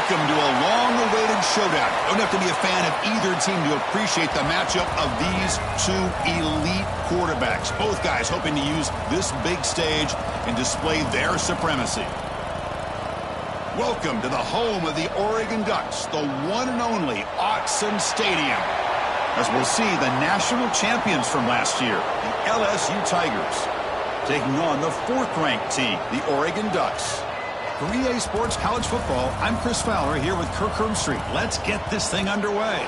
Welcome to a long-awaited showdown. Don't have to be a fan of either team to appreciate the matchup of these two elite quarterbacks. Both guys hoping to use this big stage and display their supremacy. Welcome to the home of the Oregon Ducks, the one and only Autzen Stadium. As we'll see the national champions from last year, the LSU Tigers, taking on the fourth-ranked team, the Oregon Ducks. For EA Sports College Football, I'm Chris Fowler here with Kirk Herbstreit. Let's get this thing underway.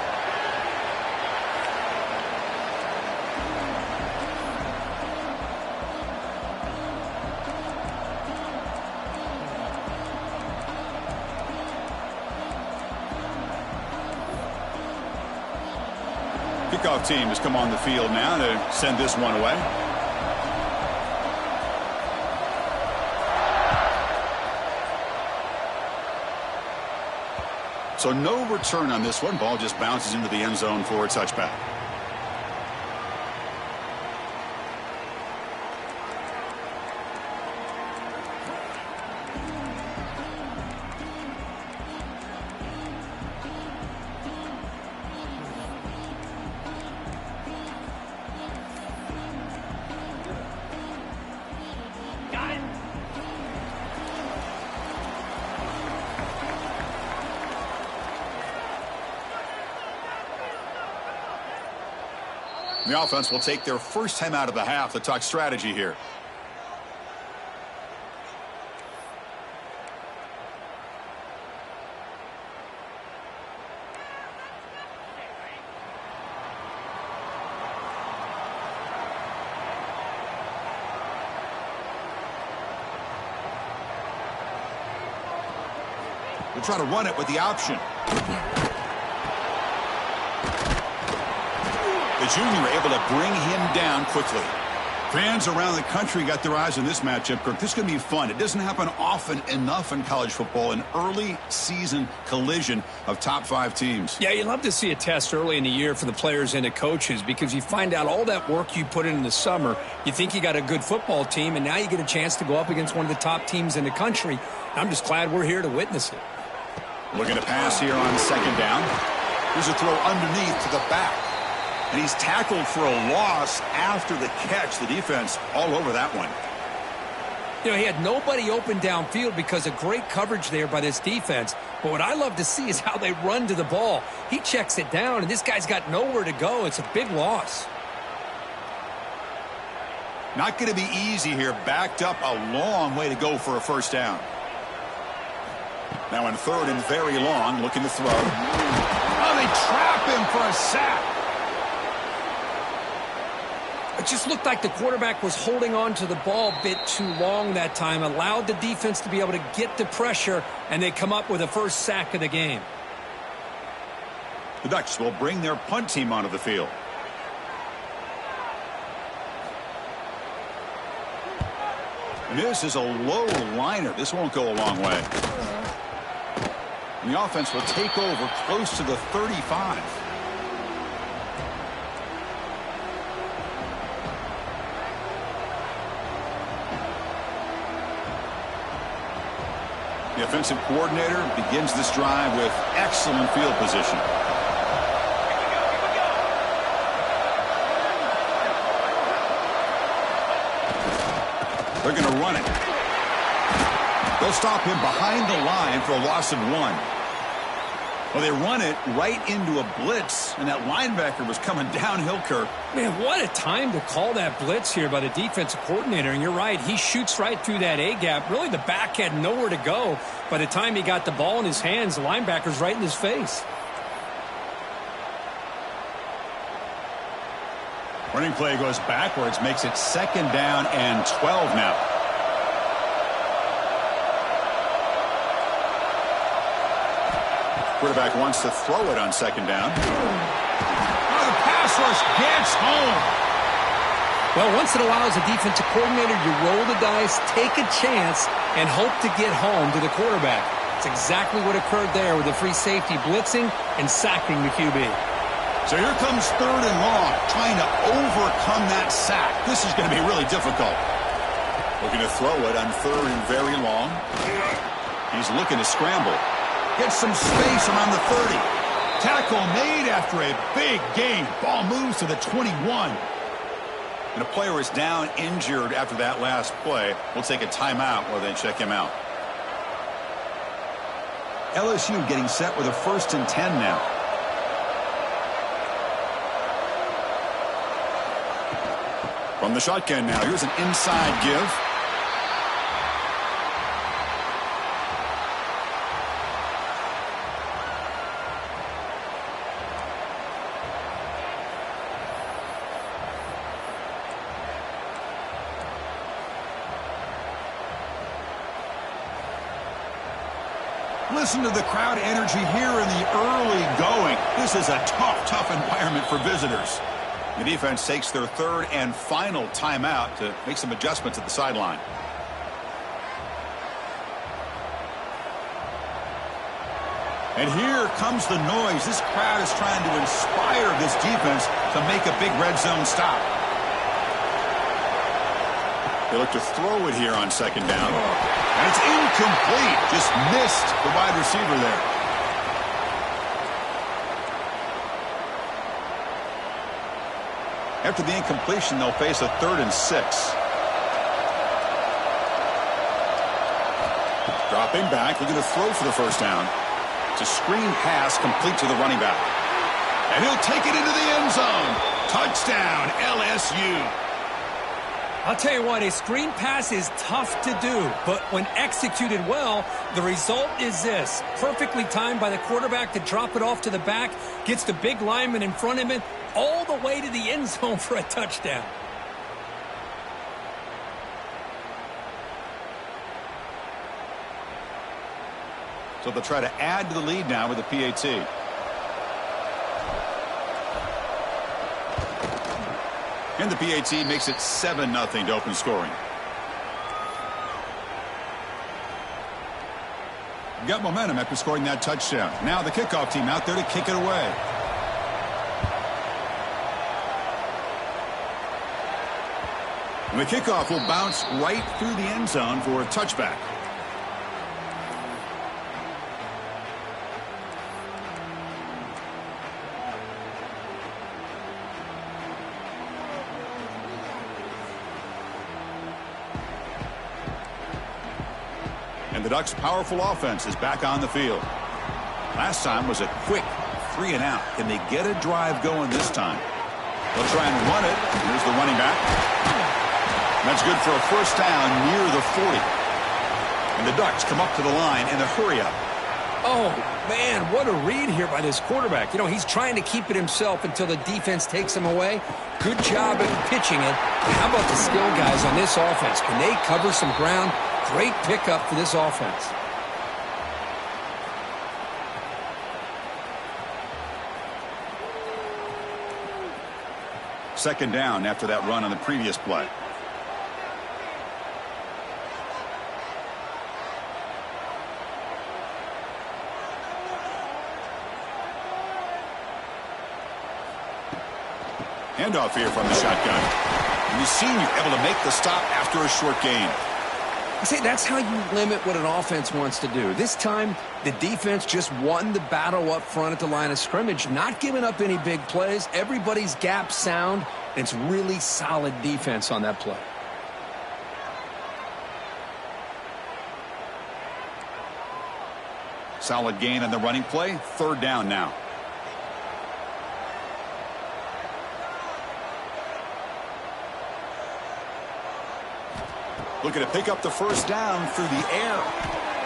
Kickoff team has come on the field now to send this one away. So no return on this one. Ball just bounces into the end zone for a touchback. The offense will take their first time out of the half to talk strategy here. We'll try to run it with the option. The junior able to bring him down quickly. Fans around the country got their eyes on this matchup, Kirk. This is going to be fun. It doesn't happen often enough in college football, an early season collision of top 5 teams. Yeah, you love to see a test early in the year for the players and the coaches because you find out all that work you put in the summer. You think you got a good football team, and now you get a chance to go up against one of the top teams in the country. I'm just glad we're here to witness it. Looking to pass here on second down. Here's a throw underneath to the back. And he's tackled for a loss after the catch. The defense all over that one. You know, he had nobody open downfield because of great coverage there by this defense. But what I love to see is how they run to the ball. He checks it down, and this guy's got nowhere to go. It's a big loss. Not going to be easy here. Backed up a long way to go for a first down. Now in third and very long, looking to throw. Oh, they trap him for a sack. It just looked like the quarterback was holding on to the ball a bit too long that time, allowed the defense to be able to get the pressure, and they come up with the first sack of the game. The Ducks will bring their punt team onto the field. And this is a low liner. This won't go a long way. And the offense will take over close to the 35. The offensive coordinator begins this drive with excellent field position. They're going to run it. They'll stop him behind the line for a loss of 1. Well, they run it right into a blitz, and that linebacker was coming downhill, Kirk. Man, what a time to call that blitz here by the defensive coordinator. And you're right, he shoots right through that A-gap. Really, the back had nowhere to go. By the time he got the ball in his hands, the linebacker's right in his face. Running play goes backwards, makes it second down and 12 now. Quarterback wants to throw it on second down. Oh, the pass rush gets home. Well, once in a while, as a defensive coordinator, you roll the dice, take a chance, and hope to get home to the quarterback. It's exactly what occurred there with the free safety blitzing and sacking the QB. So here comes third and long, trying to overcome that sack. This is going to be really difficult. Looking to throw it on third and very long. He's looking to scramble. Gets some space around the 30. Tackle made after a big gain. Ball moves to the 21. And a player is down injured after that last play. We'll take a timeout while they check him out. LSU getting set with a 1st and 10 now. From the shotgun now, here's an inside give. Listen to the crowd energy here in the early going. This is a tough environment for visitors. The defense takes their 3rd and final timeout to make some adjustments at the sideline. And here comes the noise. This crowd is trying to inspire this defense to make a big red zone stop. They look to throw it here on 2nd down. And it's incomplete. Just missed the wide receiver there. After the incompletion, they'll face a 3rd and 6. Dropping back, looking to throw for the 1st down. It's a screen pass complete to the running back. And he'll take it into the end zone. Touchdown, LSU. I'll tell you what, a screen pass is tough to do, but when executed well, the result is this. Perfectly timed by the quarterback to drop it off to the back, gets the big lineman in front of him, all the way to the end zone for a touchdown. So they'll try to add to the lead now with a PAT. And the PAT makes it 7-0 to open scoring. Got momentum after scoring that touchdown. Now the kickoff team out there to kick it away. And the kickoff will bounce right through the end zone for a touchback. And the Ducks' powerful offense is back on the field. Last time was a quick 3 and out. Can they get a drive going this time? They'll try and run it. Here's the running back. That's good for a 1st down near the 40. And the Ducks come up to the line in the hurry-up. Oh, man, what a read here by this quarterback. You know, he's trying to keep it himself until the defense takes him away. Good job at pitching it. How about the skill guys on this offense? Can they cover some ground? Great pickup for this offense. Second down after that run on the previous play. Handoff here from the shotgun. And the senior able to make the stop after a short gain. I say that's how you limit what an offense wants to do. This time, the defense just won the battle up front at the line of scrimmage, not giving up any big plays. Everybody's gap sound. It's really solid defense on that play. Solid gain on the running play. 3rd down now. Looking to pick up the 1st down through the air.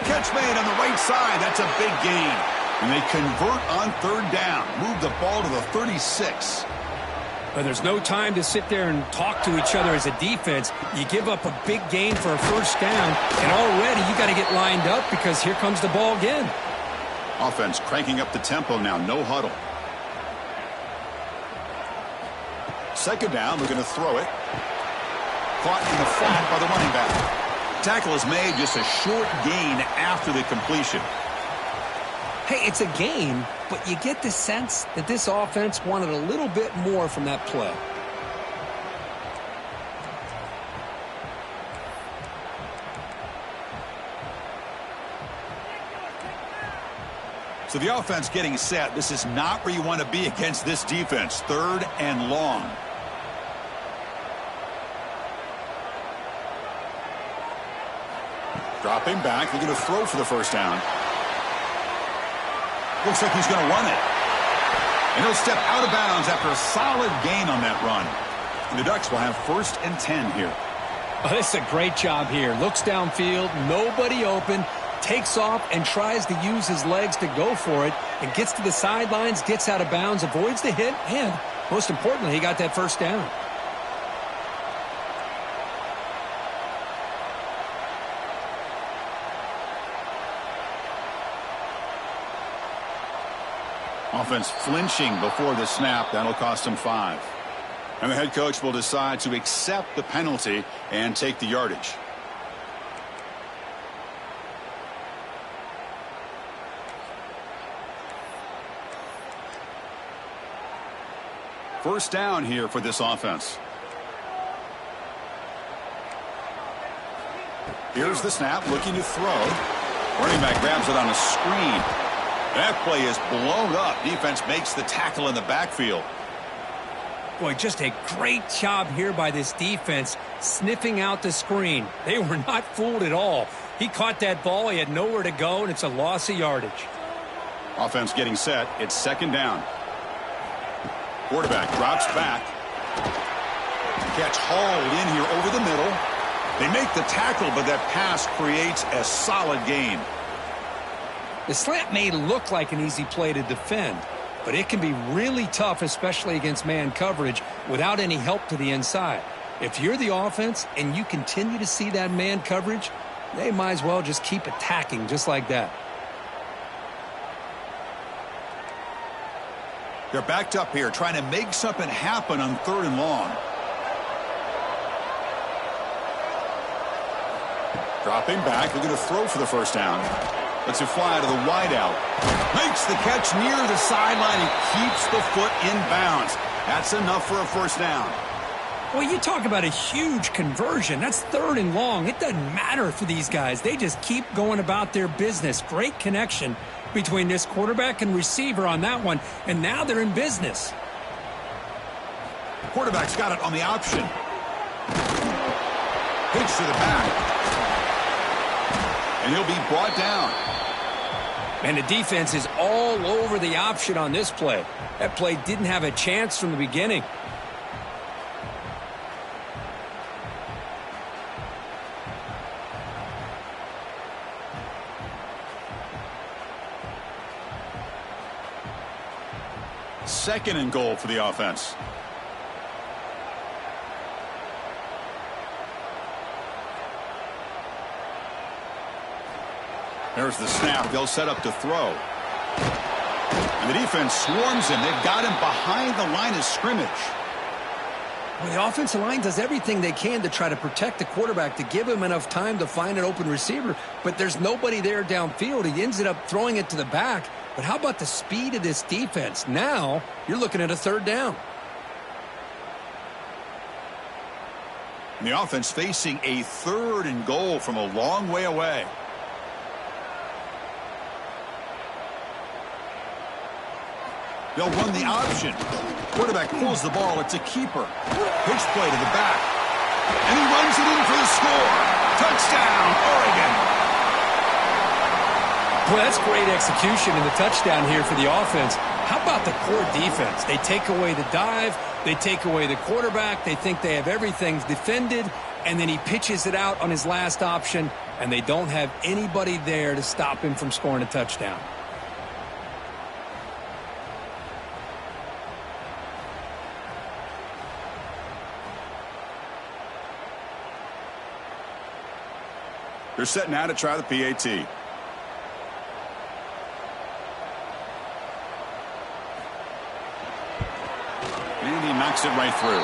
Catch made on the right side. That's a big gain. And they convert on 3rd down. Move the ball to the 36. But there's no time to sit there and talk to each other as a defense. You give up a big gain for a 1st down, and already you got to get lined up because here comes the ball again. Offense cranking up the tempo now. No huddle. 2nd down. Looking to throw it. Caught in the flat by the running back. Tackle is made, just a short gain after the completion. Hey, it's a gain, but you get the sense that this offense wanted a little bit more from that play. So the offense getting set. This is not where you want to be against this defense. 3rd and long. Dropping back, looking to throw for the first down. Looks like he's going to run it. And he'll step out of bounds after a solid gain on that run. And the Ducks will have 1st and 10 here. Oh, this is a great job here. Looks downfield, nobody open, takes off and tries to use his legs to go for it, and gets to the sidelines, gets out of bounds, avoids the hit, and most importantly, he got that first down. Offense flinching before the snap. That'll cost him 5. And the head coach will decide to accept the penalty and take the yardage. First down here for this offense. Here's the snap, looking to throw. Running back grabs it on a screen. That play is blown up. Defense makes the tackle in the backfield. Boy, just a great job here by this defense, sniffing out the screen. They were not fooled at all. He caught that ball. He had nowhere to go, and it's a loss of yardage. Offense getting set. It's 2nd down. Quarterback drops back. Catch hauled in here over the middle. They make the tackle, but that pass creates a solid gain. The slant may look like an easy play to defend, but it can be really tough, especially against man coverage, without any help to the inside. If you're the offense and you continue to see that man coverage, they might as well just keep attacking just like that. They're backed up here, trying to make something happen on 3rd and long. Dropping back, looking to throw for the first down. Lets it fly to the wideout. Makes the catch near the sideline and keeps the foot in bounds. That's enough for a first down. Well, you talk about a huge conversion. That's 3rd and long. It doesn't matter for these guys. They just keep going about their business. Great connection between this quarterback and receiver on that one, and now they're in business. The quarterback's got it on the option. Pitch to the back. And he'll be brought down. And the defense is all over the option on this play. That play didn't have a chance from the beginning. Second and goal for the offense. There's the snap. They'll set up to throw. And the defense swarms him. They've got him behind the line of scrimmage. Well, the offensive line does everything they can to try to protect the quarterback, to give him enough time to find an open receiver, but there's nobody there downfield. He ends up throwing it to the back. But how about the speed of this defense? Now you're looking at a 3rd down. And the offense facing a 3rd and goal from a long way away. They'll run the option. Quarterback pulls the ball. It's a keeper. Pitch play to the back. And he runs it in for the score. Touchdown, Oregon. Well, that's great execution in the touchdown here for the offense. How about the core defense? They take away the dive. They take away the quarterback. They think they have everything defended. And then he pitches it out on his last option. And they don't have anybody there to stop him from scoring a touchdown. They're setting now to try the PAT. And he knocks it right through.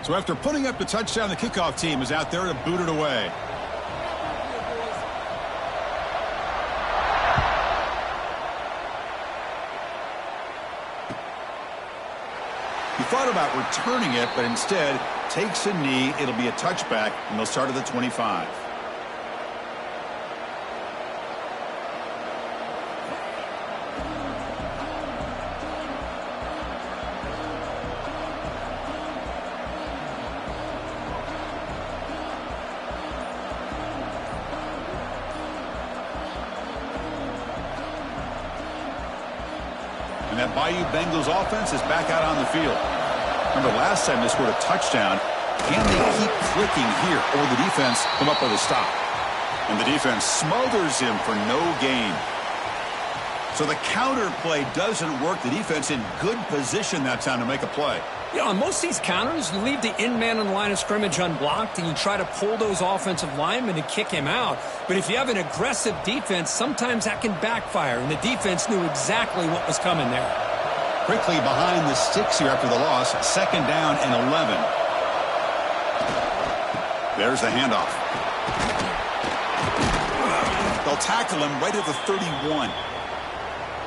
So after putting up the touchdown, the kickoff team is out there to boot it away. thought about returning it, but instead takes a knee. It'll be a touchback, and they'll start at the 25. And that Bayou Bengals offense is back out on the field. Remember, last time they scored a touchdown. Can they keep clicking here, or the defense come up with a stop? And the defense smothers him for no gain. So the counter play doesn't work. The defense in good position that time to make a play. Yeah, on most of these counters, you leave the in-man on the line of scrimmage unblocked, and you try to pull those offensive linemen to kick him out. But if you have an aggressive defense, sometimes that can backfire, and the defense knew exactly what was coming there. Quickly behind the sticks here after the loss, 2nd down and 11. There's the handoff. They'll tackle him right at the 31.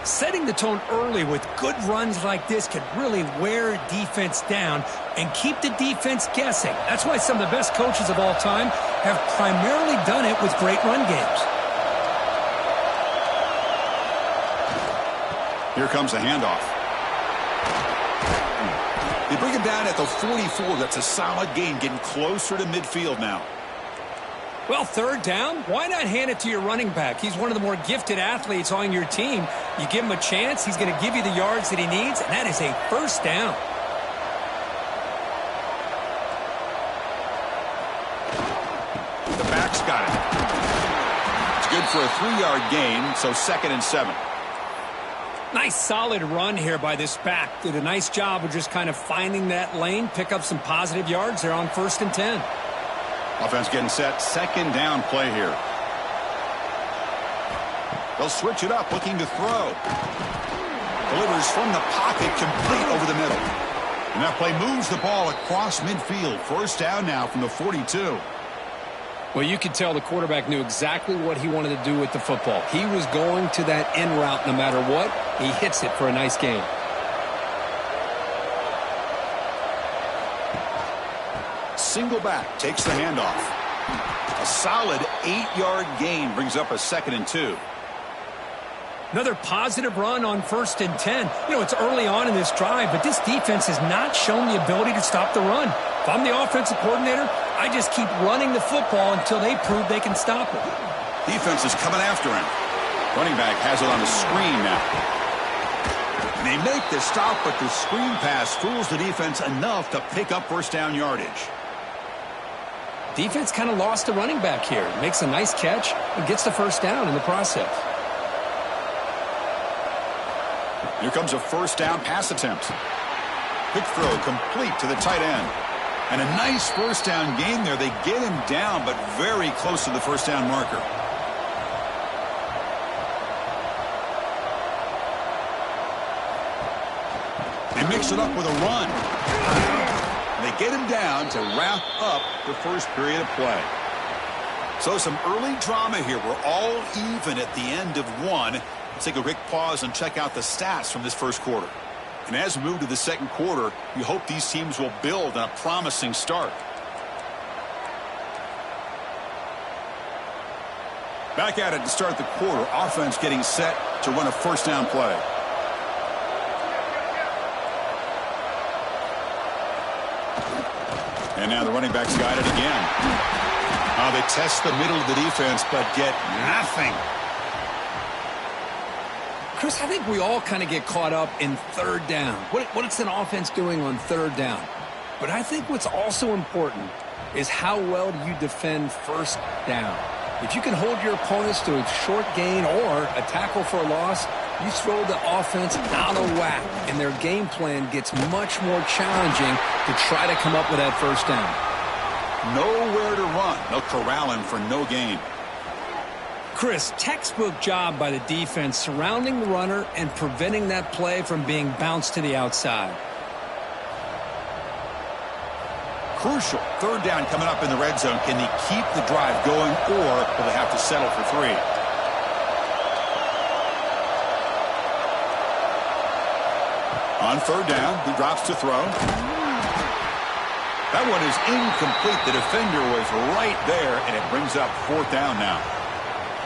Setting the tone early with good runs like this can really wear defense down and keep the defense guessing. That's why some of the best coaches of all time have primarily done it with great run games. Here comes the handoff. They bring him down at the 44. That's a solid gain, getting closer to midfield now. Well, 3rd down, why not hand it to your running back? He's one of the more gifted athletes on your team. You give him a chance, he's going to give you the yards that he needs, and that is a 1st down. The back's got it. It's good for a 3-yard gain, so 2nd and 7. Nice solid run here by this back. Did a nice job of just kind of finding that lane, pick up some positive yards there on 1st and 10. Offense getting set. 2nd down play here. They'll switch it up, looking to throw. Delivers from the pocket, complete over the middle. And that play moves the ball across midfield. 1st down now from the 42. Well, you could tell the quarterback knew exactly what he wanted to do with the football. He was going to that end route no matter what. He hits it for a nice gain. Single back, takes the handoff. A solid 8-yard gain brings up a 2nd and 2. Another positive run on 1st and 10. You know, it's early on in this drive, but this defense has not shown the ability to stop the run. If I'm the offensive coordinator, I just keep running the football until they prove they can stop it. Defense is coming after him. Running back has it on the screen now. And they make the stop, but the screen pass fools the defense enough to pick up 1st down yardage. Defense kind of lost the running back here. Makes a nice catch and gets the 1st down in the process. Here comes a 1st down pass attempt. Quick throw complete to the tight end. And a nice 1st down gain there. They get him down, but very close to the 1st down marker. They mix it up with a run. They get him down to wrap up the 1st period of play. So some early drama here. We're all even at the end of 1. Let's take a quick pause and check out the stats from this 1st quarter. And as we move to the 2nd quarter, we hope these teams will build on a promising start. Back at it to start the quarter. Offense getting set to run a 1st down play. And now the running back's got it again. They test the middle of the defense, but get nothing. Chris, I think we all kind of get caught up in 3rd down. What's an offense doing on 3rd down? But I think what's also important is how well do you defend 1st down. If you can hold your opponents to a short gain or a tackle for a loss, you throw the offense out of whack, and their game plan gets much more challenging to try to come up with that 1st down. Nowhere to run. They'll corral him for no gain. Chris, textbook job by the defense surrounding the runner and preventing that play from being bounced to the outside. Crucial. 3rd down coming up in the red zone. Can they keep the drive going, or will they have to settle for 3? On On third down, he drops to throw. That one is incomplete. The defender was right there, and it brings up fourth down now.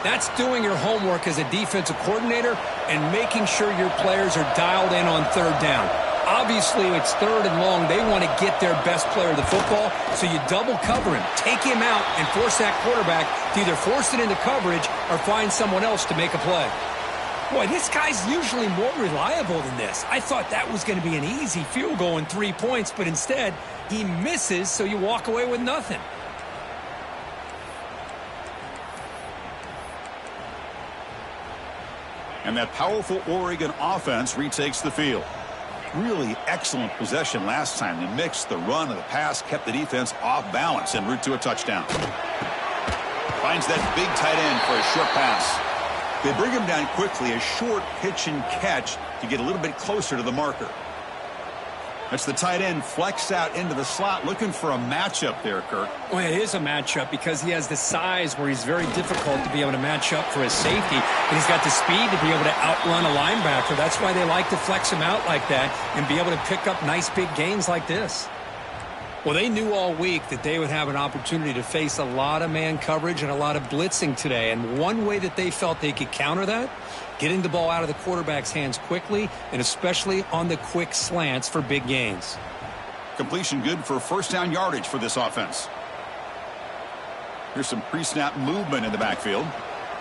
That's doing your homework as a defensive coordinator and making sure your players are dialed in on third down. Obviously, it's third and long. They want to get their best player the football, so you double cover him, take him out, and force that quarterback to either force it into coverage or find someone else to make a play. Boy, this guy's usually more reliable than this. I thought that was going to be an easy field goal and 3 points, but instead, he misses, so you walk away with nothing. And that powerful Oregon offense retakes the field. Really excellent possession last time. The mix, the run, and the pass kept the defense off balance en route to a touchdown. Finds that big tight end for a short pass. They bring him down quickly, a short pitch and catch to get a little bit closer to the marker. That's the tight end flexed out into the slot, looking for a matchup there, Kirk. Well, it is a matchup because he has the size where he's very difficult to be able to match up for his safety. And he's got the speed to be able to outrun a linebacker. That's why they like to flex him out like that and be able to pick up nice big gains like this. Well, they knew all week that they would have an opportunity to face a lot of man coverage and a lot of blitzing today. And one way that they felt they could counter that, getting the ball out of the quarterback's hands quickly, and especially on the quick slants for big gains. Completion good for first down yardage for this offense. Here's some pre-snap movement in the backfield.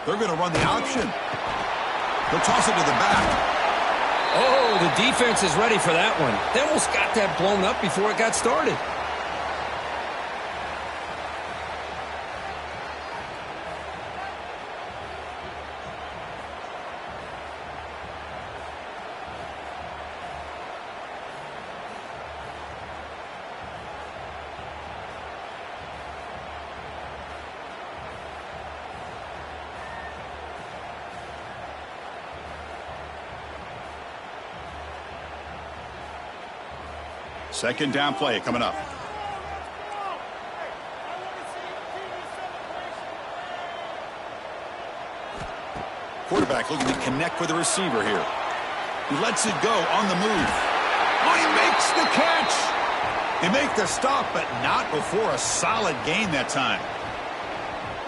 They're going to run the option. They'll toss it to the back. Oh, the defense is ready for that one. They almost got that blown up before it got started. Second down play coming up. Quarterback looking to connect with the receiver here. He lets it go on the move. Oh, he makes the catch. They make the stop, but not before a solid gain that time.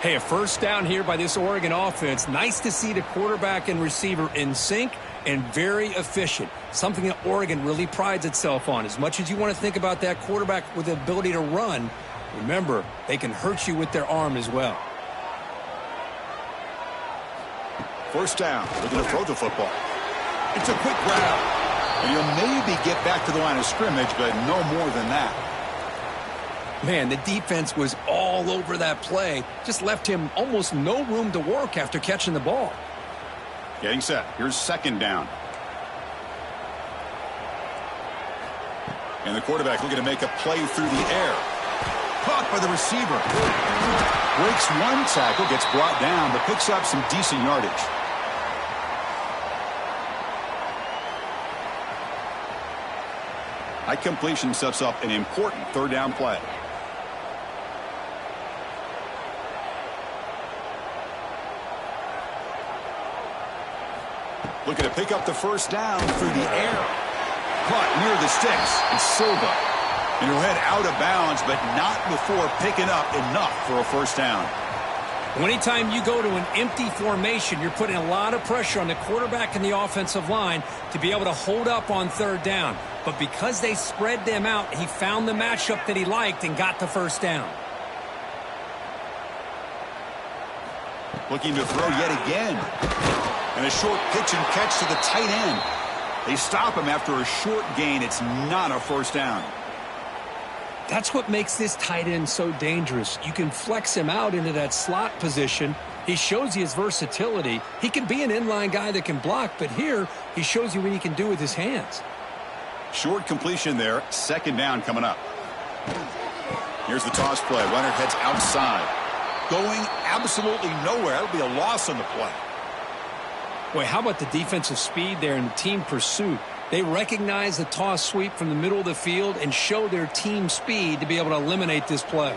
Hey, a first down here by this Oregon offense. Nice to see the quarterback and receiver in sync and very efficient. Something that Oregon really prides itself on. As much as you want to think about that quarterback with the ability to run, remember, they can hurt you with their arm as well. First down. They're going to throw the football. It's a quick grab. And he'll maybe get back to the line of scrimmage, but no more than that. Man, the defense was all over that play. Just left him almost no room to work after catching the ball. Getting set. Here's second down. And the quarterback looking to make a play through the air. Caught by the receiver. Breaks one tackle, gets brought down, but picks up some decent yardage. High completion sets up an important third down play. Looking to pick up the first down through the air. Caught near the sticks. And Silva. And he'll head out of bounds, but not before picking up enough for a first down. Anytime you go to an empty formation, you're putting a lot of pressure on the quarterback and the offensive line to be able to hold up on third down. But because they spread them out, he found the matchup that he liked and got the first down. Looking to throw yet again. And a short pitch and catch to the tight end. They stop him after a short gain. It's not a first down. That's what makes this tight end so dangerous. You can flex him out into that slot position. He shows you his versatility. He can be an inline guy that can block, but here he shows you what he can do with his hands. Short completion there. Second down coming up. Here's the toss play. Runner heads outside. Going absolutely nowhere. It'll be a loss on the play. Boy, how about the defensive speed there and the team pursuit? They recognize the toss sweep from the middle of the field and show their team speed to be able to eliminate this play.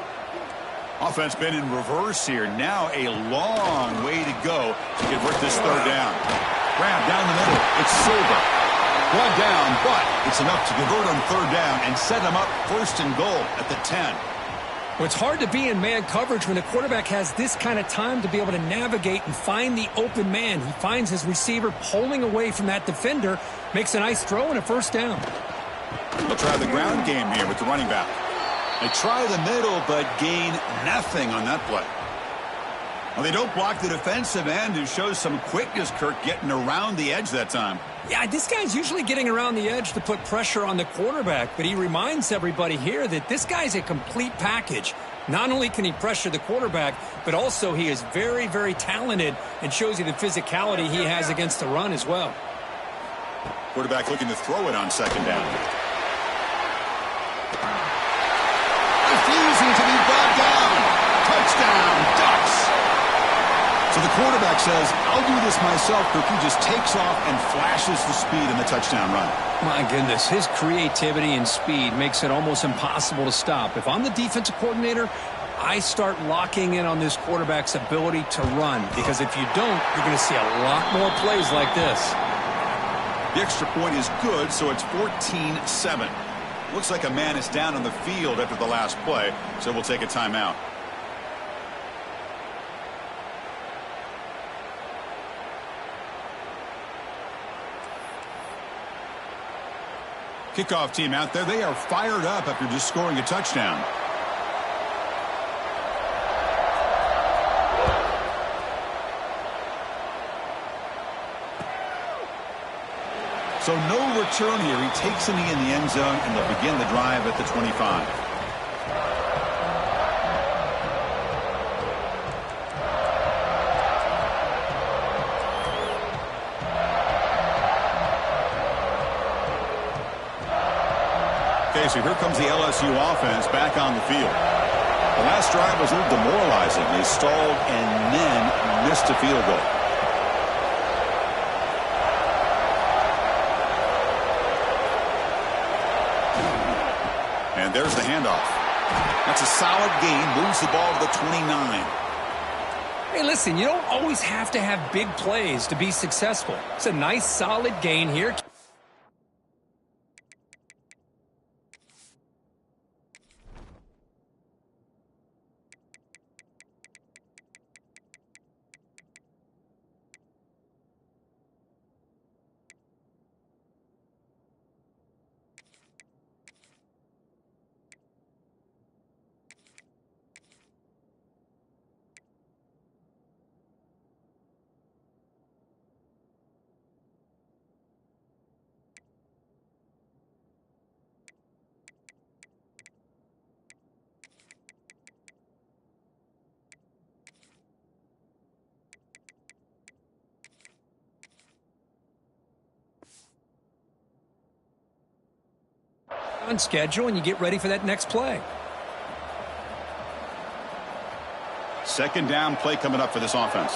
Offense been in reverse here. Now a long way to go to convert this third down. Grab down the middle. It's Silva. One down, but it's enough to convert on third down and set him up first and goal at the 10. Well, it's hard to be in man coverage when the quarterback has this kind of time to be able to navigate and find the open man. He finds his receiver pulling away from that defender, makes a nice throw and a first down. They'll try the ground game here with the running back. They try the middle, but gain nothing on that play. Well, they don't block the defensive end, who shows some quickness, Kirk, getting around the edge that time. Yeah, this guy's usually getting around the edge to put pressure on the quarterback, but he reminds everybody here that this guy's a complete package. Not only can he pressure the quarterback, but also he is very, very talented and shows you the physicality he has against the run as well. Quarterback looking to throw it on second down. Refusing to be brought down. Touchdown, Ducks. So the quarterback says, I'll do this myself. He just takes off and flashes the speed in the touchdown run. My goodness, his creativity and speed makes it almost impossible to stop. If I'm the defensive coordinator, I start locking in on this quarterback's ability to run, because if you don't, you're going to see a lot more plays like this. The extra point is good, so it's 14-7. Looks like a man is down on the field after the last play, so we'll take a timeout. Kickoff team out there, they are fired up after just scoring a touchdown. So no return here. He takes a knee in the end zone, and they'll begin the drive at the 25. Okay, so here comes the LSU offense back on the field. The last drive was a little demoralizing. They stalled and then missed a field goal. And there's the handoff. That's a solid gain. Moves the ball to the 29. Hey, listen, you don't always have to have big plays to be successful. It's a nice, solid gain here. On schedule, and you get ready for that next play. Second down play coming up for this offense.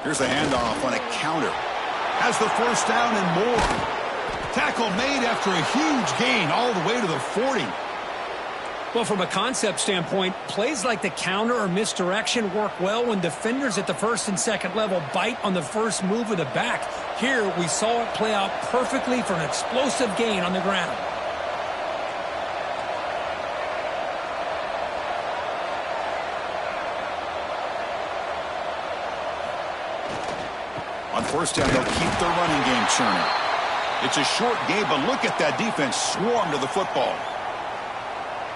Here's the handoff on a counter. Has the first down and more. Tackle made after a huge gain all the way to the 40. Well, from a concept standpoint, plays like the counter or misdirection work well when defenders at the first and second level bite on the first move of the back. Here, we saw it play out perfectly for an explosive gain on the ground. On first down, they'll keep their running game churning. It's a short game, but look at that defense swarm to the football.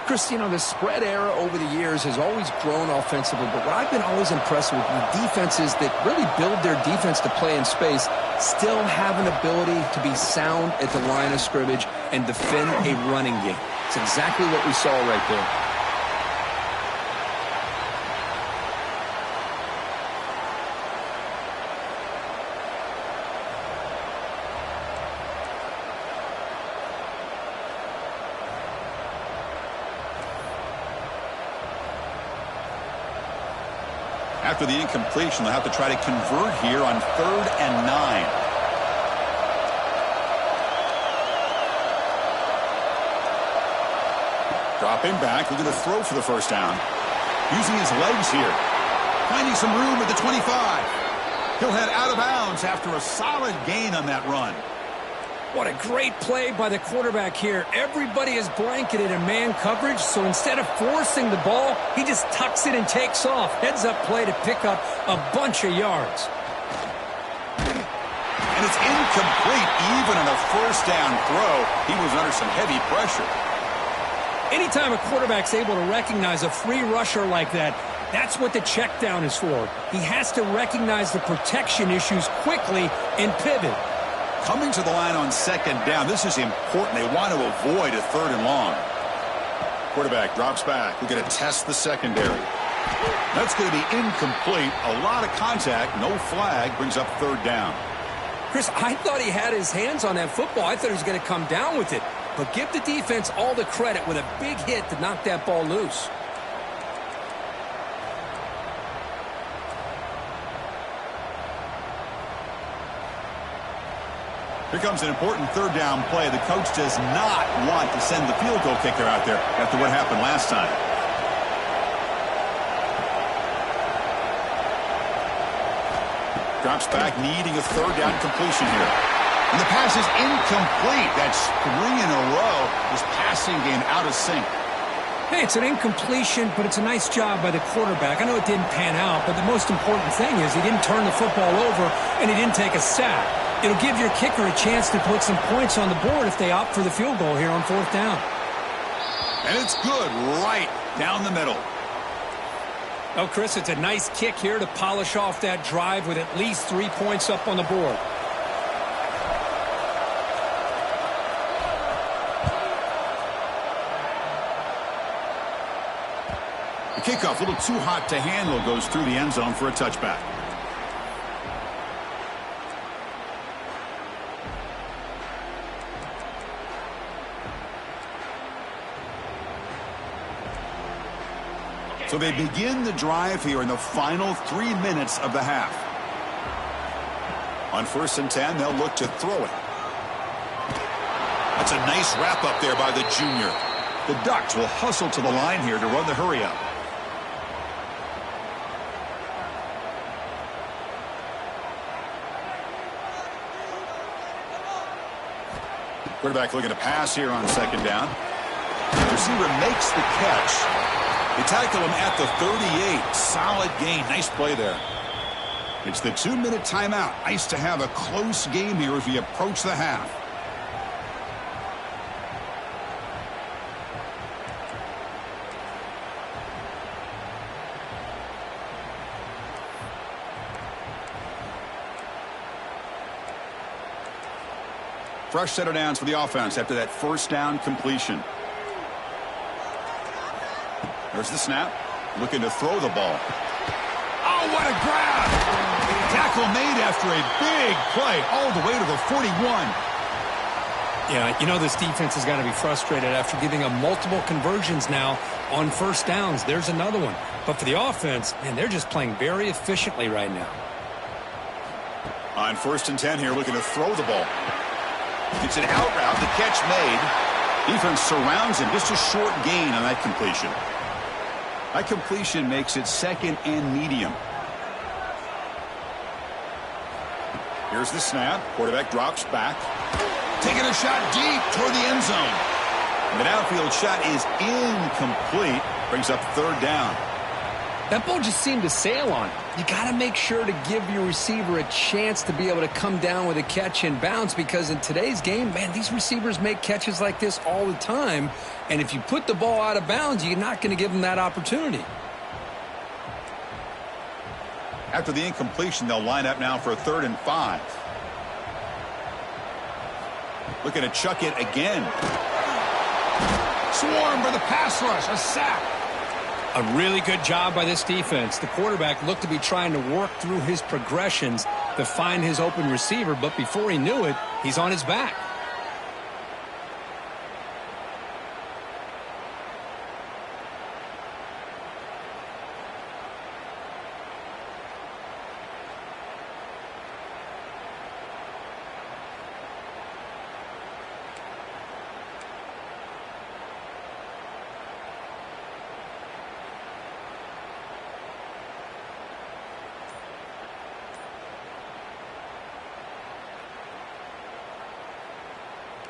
Chris, you know, the spread era over the years has always grown offensively, but what I've been always impressed with defenses that really build their defense to play in space still have an ability to be sound at the line of scrimmage and defend a running game. It's exactly what we saw right there. After the incompletion, they'll have to try to convert here on 3rd and 9. Dropping back, looking to throw for the first down. Using his legs here. Finding some room at the 25. He'll head out of bounds after a solid gain on that run. What a great play by the quarterback here. Everybody is blanketed in man coverage, so instead of forcing the ball, he just tucks it and takes off. Heads up play to pick up a bunch of yards. And it's incomplete. Even on a first down throw, he was under some heavy pressure. Anytime a quarterback's able to recognize a free rusher like that, that's what the check down is for. He has to recognize the protection issues quickly and pivot. Coming to the line on second down, this is important. They want to avoid a third and long. Quarterback drops back. We're going to test the secondary. That's going to be incomplete. A lot of contact. No flag. Brings up third down. Chris, I thought he had his hands on that football. I thought he was going to come down with it. But give the defense all the credit with a big hit to knock that ball loose. Here comes an important third down play. The coach does not want to send the field goal kicker out there after what happened last time. Drops back, needing a third down completion here. And the pass is incomplete. That's 3 in a row. His passing game out of sync. Hey, it's an incompletion, but it's a nice job by the quarterback. I know it didn't pan out, but the most important thing is he didn't turn the football over and he didn't take a sack. It'll give your kicker a chance to put some points on the board if they opt for the field goal here on fourth down. And it's good right down the middle. Oh, Chris, it's a nice kick here to polish off that drive with at least 3 points up on the board. The kickoff, a little too hot to handle, goes through the end zone for a touchback. So they begin the drive here in the final 3 minutes of the half. On 1st and 10, they'll look to throw it. That's a nice wrap up there by the junior. The Ducks will hustle to the line here to run the hurry up. Quarterback looking to pass here on second down. The receiver makes the catch. They tackle him at the 38. Solid gain. Nice play there. It's the 2-minute timeout. Nice to have a close game here as we approach the half. Fresh set of downs for the offense after that first down completion. There's the snap. Looking to throw the ball. Oh, what a grab! Tackle made after a big play all the way to the 41. Yeah, you know this defense has got to be frustrated after giving up multiple conversions now on first downs. There's another one. But for the offense, man, they're just playing very efficiently right now. On 1st and 10 here, looking to throw the ball. It's an out route. The catch made. Defense surrounds him. Just a short gain on that completion. That completion makes it 2nd and medium. Here's the snap. Quarterback drops back. Taking a shot deep toward the end zone. And the downfield shot is incomplete. Brings up third down. That ball just seemed to sail on. You got to make sure to give your receiver a chance to be able to come down with a catch and bounce, because in today's game, man, these receivers make catches like this all the time. And if you put the ball out of bounds, you're not going to give them that opportunity. After the incompletion, they'll line up now for a 3rd and 5. Looking to chuck it again. Swarmed by the pass rush. A sack. A really good job by this defense. The quarterback looked to be trying to work through his progressions to find his open receiver, but before he knew it, he's on his back.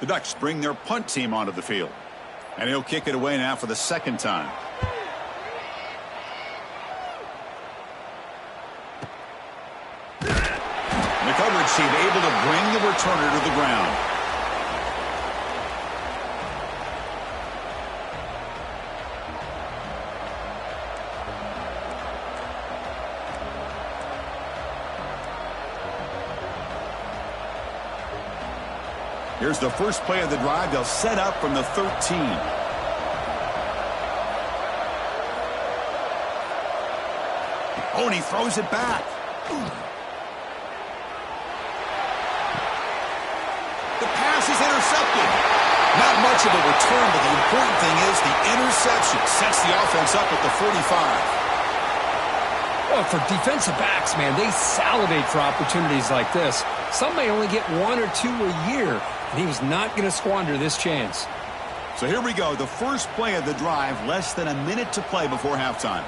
The Ducks bring their punt team onto the field. And he'll kick it away now for the second time. The coverage team able to bring the returner to the ground. Here's the first play of the drive. They'll set up from the 13. Oh, and he throws it back. The pass is intercepted. Not much of a return, but the important thing is the interception sets the offense up at the 45. Well, for defensive backs, man, they salivate for opportunities like this. Some may only get one or two a year, and he was not going to squander this chance. So here we go, the first play of the drive, less than a minute to play before halftime.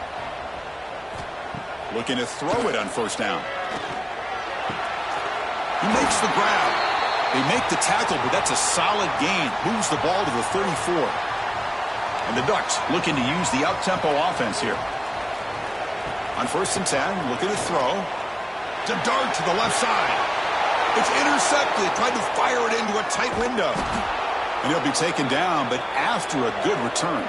Looking to throw it on first down. He makes the grab. They make the tackle, but that's a solid gain. Moves the ball to the 34. And the Ducks looking to use the up-tempo offense here. On first and 10, looking to throw. To dart to the left side. It's intercepted. Tried to fire it into a tight window. And he'll be taken down, but after a good return.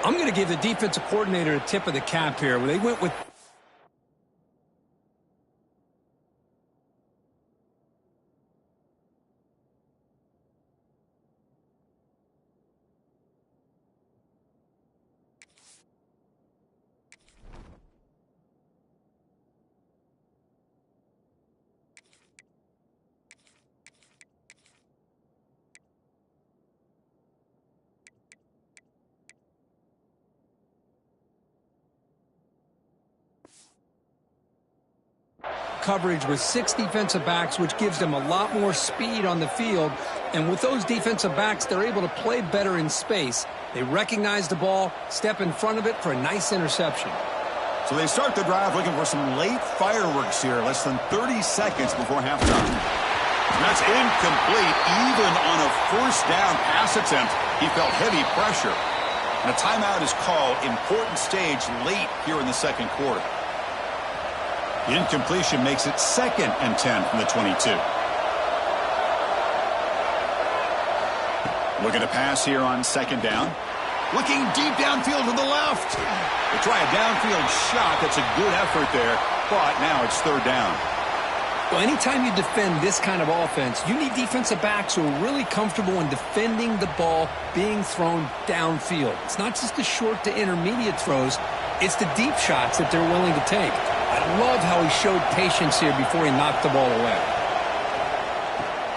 I'm going to give the defensive coordinator a tip of the cap here. They went with... coverage with 6 defensive backs, which gives them a lot more speed on the field. And with those defensive backs, they're able to play better in space. They recognize the ball, step in front of it for a nice interception. So they start the drive looking for some late fireworks here, less than 30 seconds before halftime. And that's incomplete. Even on a first down pass attempt, he felt heavy pressure. And a timeout is called. Important stage late here in the second quarter. The incompletion makes it 2nd and 10 from the 22. Looking to pass here on second down. Looking deep downfield to the left. They try a downfield shot. That's a good effort there, but now it's third down. Well, anytime you defend this kind of offense, you need defensive backs who are really comfortable in defending the ball being thrown downfield. It's not just the short to intermediate throws. It's the deep shots that they're willing to take. I love how he showed patience here before he knocked the ball away.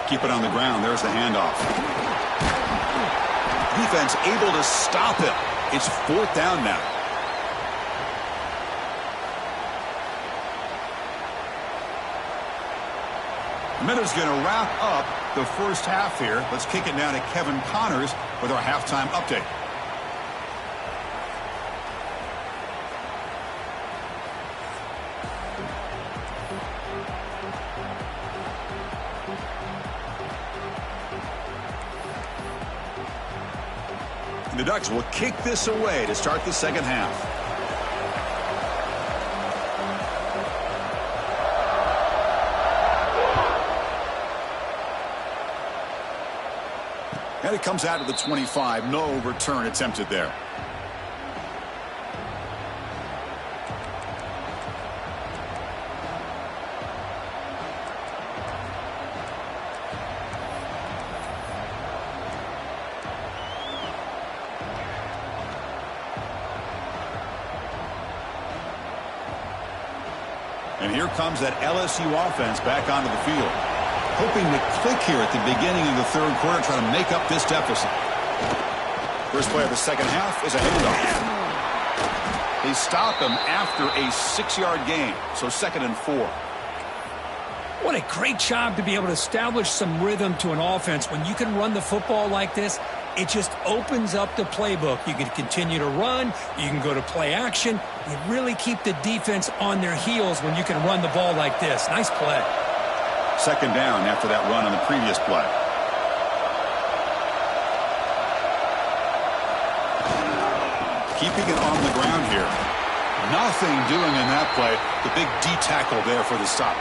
Keep it on the ground. There's the handoff. Defense able to stop him. It's 4th down now. The minute's going to wrap up the first half here. Let's kick it down to Kevin Connors with our halftime update. The Ducks will kick this away to start the second half. And it comes out to the 25. No return attempted there. And here comes that LSU offense back onto the field. Hoping to click here at the beginning of the third quarter, trying to make up this deficit. First play of the second half is a handoff. They stop him after a 6-yard gain, so 2nd and 4. What a great job to be able to establish some rhythm to an offense. When you can run the football like this, it just opens up the playbook. You can continue to run. You can go to play action. You really keep the defense on their heels when you can run the ball like this. Nice play. 2nd down after that run on the previous play. keeping it on the ground here. Nothing doing in that play. The big D tackle there for the stop.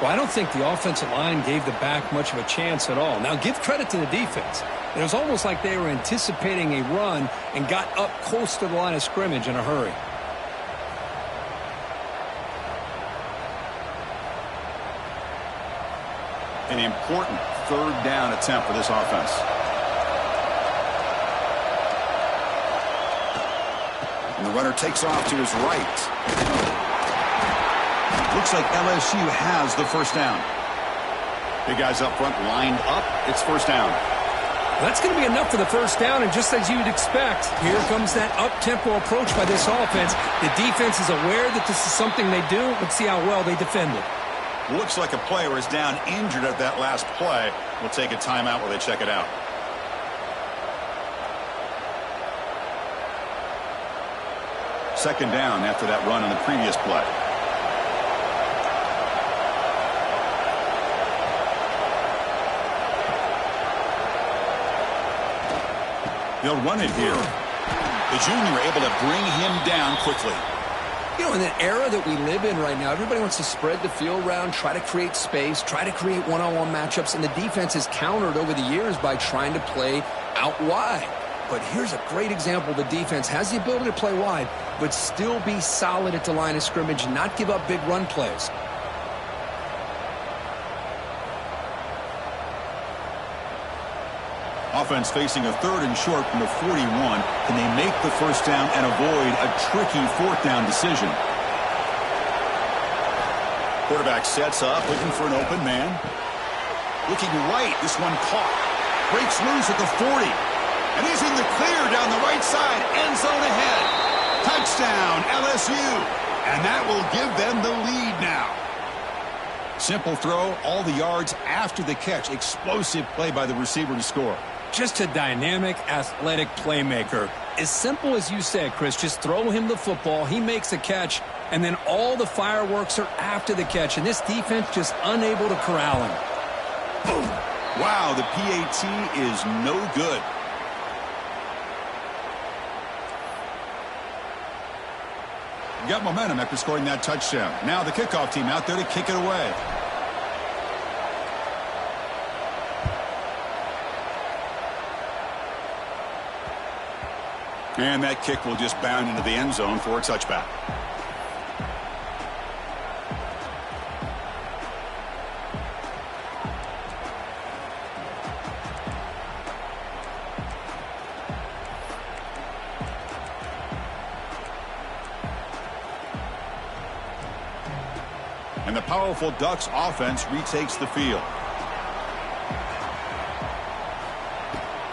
Well, I don't think the offensive line gave the back much of a chance at all. Now, give credit to the defense. It was almost like they were anticipating a run and got up close to the line of scrimmage in a hurry. An important third down attempt for this offense. And the runner takes off to his right. Looks like LSU has the first down. Big guys up front lined up. It's first down. That's going to be enough for the first down, and just as you would expect, here comes that up-tempo approach by this offense. The defense is aware that this is something they do. Let's see how well they defend it. Looks like a player is down injured at that last play. We'll take a timeout while they check it out. Second down after that run on the previous play. They'll run it here. The junior able to bring him down quickly. You know, in the era that we live in right now, everybody wants to spread the field around, try to create space, try to create one-on-one matchups, and the defense has countered over the years by trying to play out wide. But here's a great example. The defense has the ability to play wide, but still be solid at the line of scrimmage and not give up big run plays. Offense facing a third and short from the 41. Can they make the first down and avoid a tricky fourth down decision? Quarterback sets up, looking for an open man. Looking right, this one caught. Breaks loose at the 40. And he's in the clear down the right side. End zone ahead. Touchdown, LSU. And that will give them the lead now. Simple throw, all the yards after the catch. Explosive play by the receiver to score. Just a dynamic, athletic playmaker. As simple as you said, Chris, just throw him the football, he makes a catch, and then all the fireworks are after the catch, and this defense just unable to corral him. Boom. Wow, the PAT is no good. Got momentum after scoring that touchdown. Now the kickoff team out there to kick it away. And that kick will just bound into the end zone for a touchback. And the powerful Ducks offense retakes the field.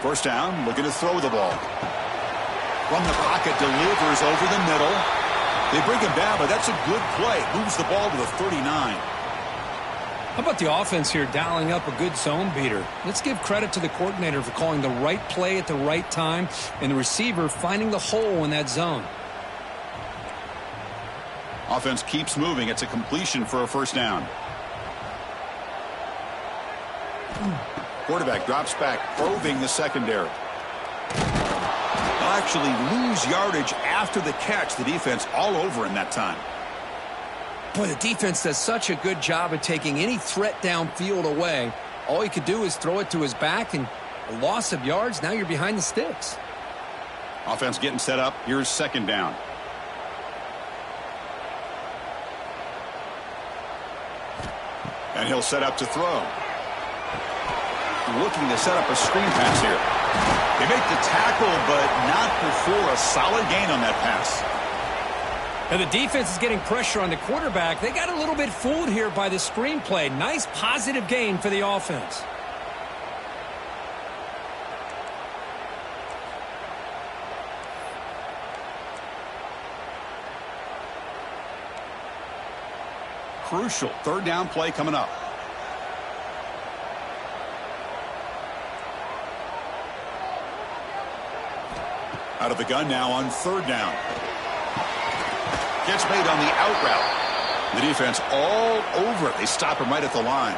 First down, looking to throw the ball. From the pocket, delivers over the middle. They bring him down, but that's a good play. Moves the ball to the 39. How about the offense here dialing up a good zone beater? Let's give credit to the coordinator for calling the right play at the right time and the receiver finding the hole in that zone. Offense keeps moving. It's a completion for a first down. Quarterback drops back, probing the secondary. They'll actually lose yardage after the catch. The defense all over in that time. Boy, the defense does such a good job of taking any threat downfield away. All he could do is throw it to his back, and a loss of yards, now you're behind the sticks. Offense getting set up. Here's second down. And he'll set up to throw. Looking to set up a screen pass here. They make the tackle, but not before a solid gain on that pass. Now the defense is getting pressure on the quarterback. They got a little bit fooled here by the screenplay. Nice positive gain for the offense. Crucial third down play coming up. Out of the gun now on third down. Gets made on the out route. The defense all over it. They stop him right at the line.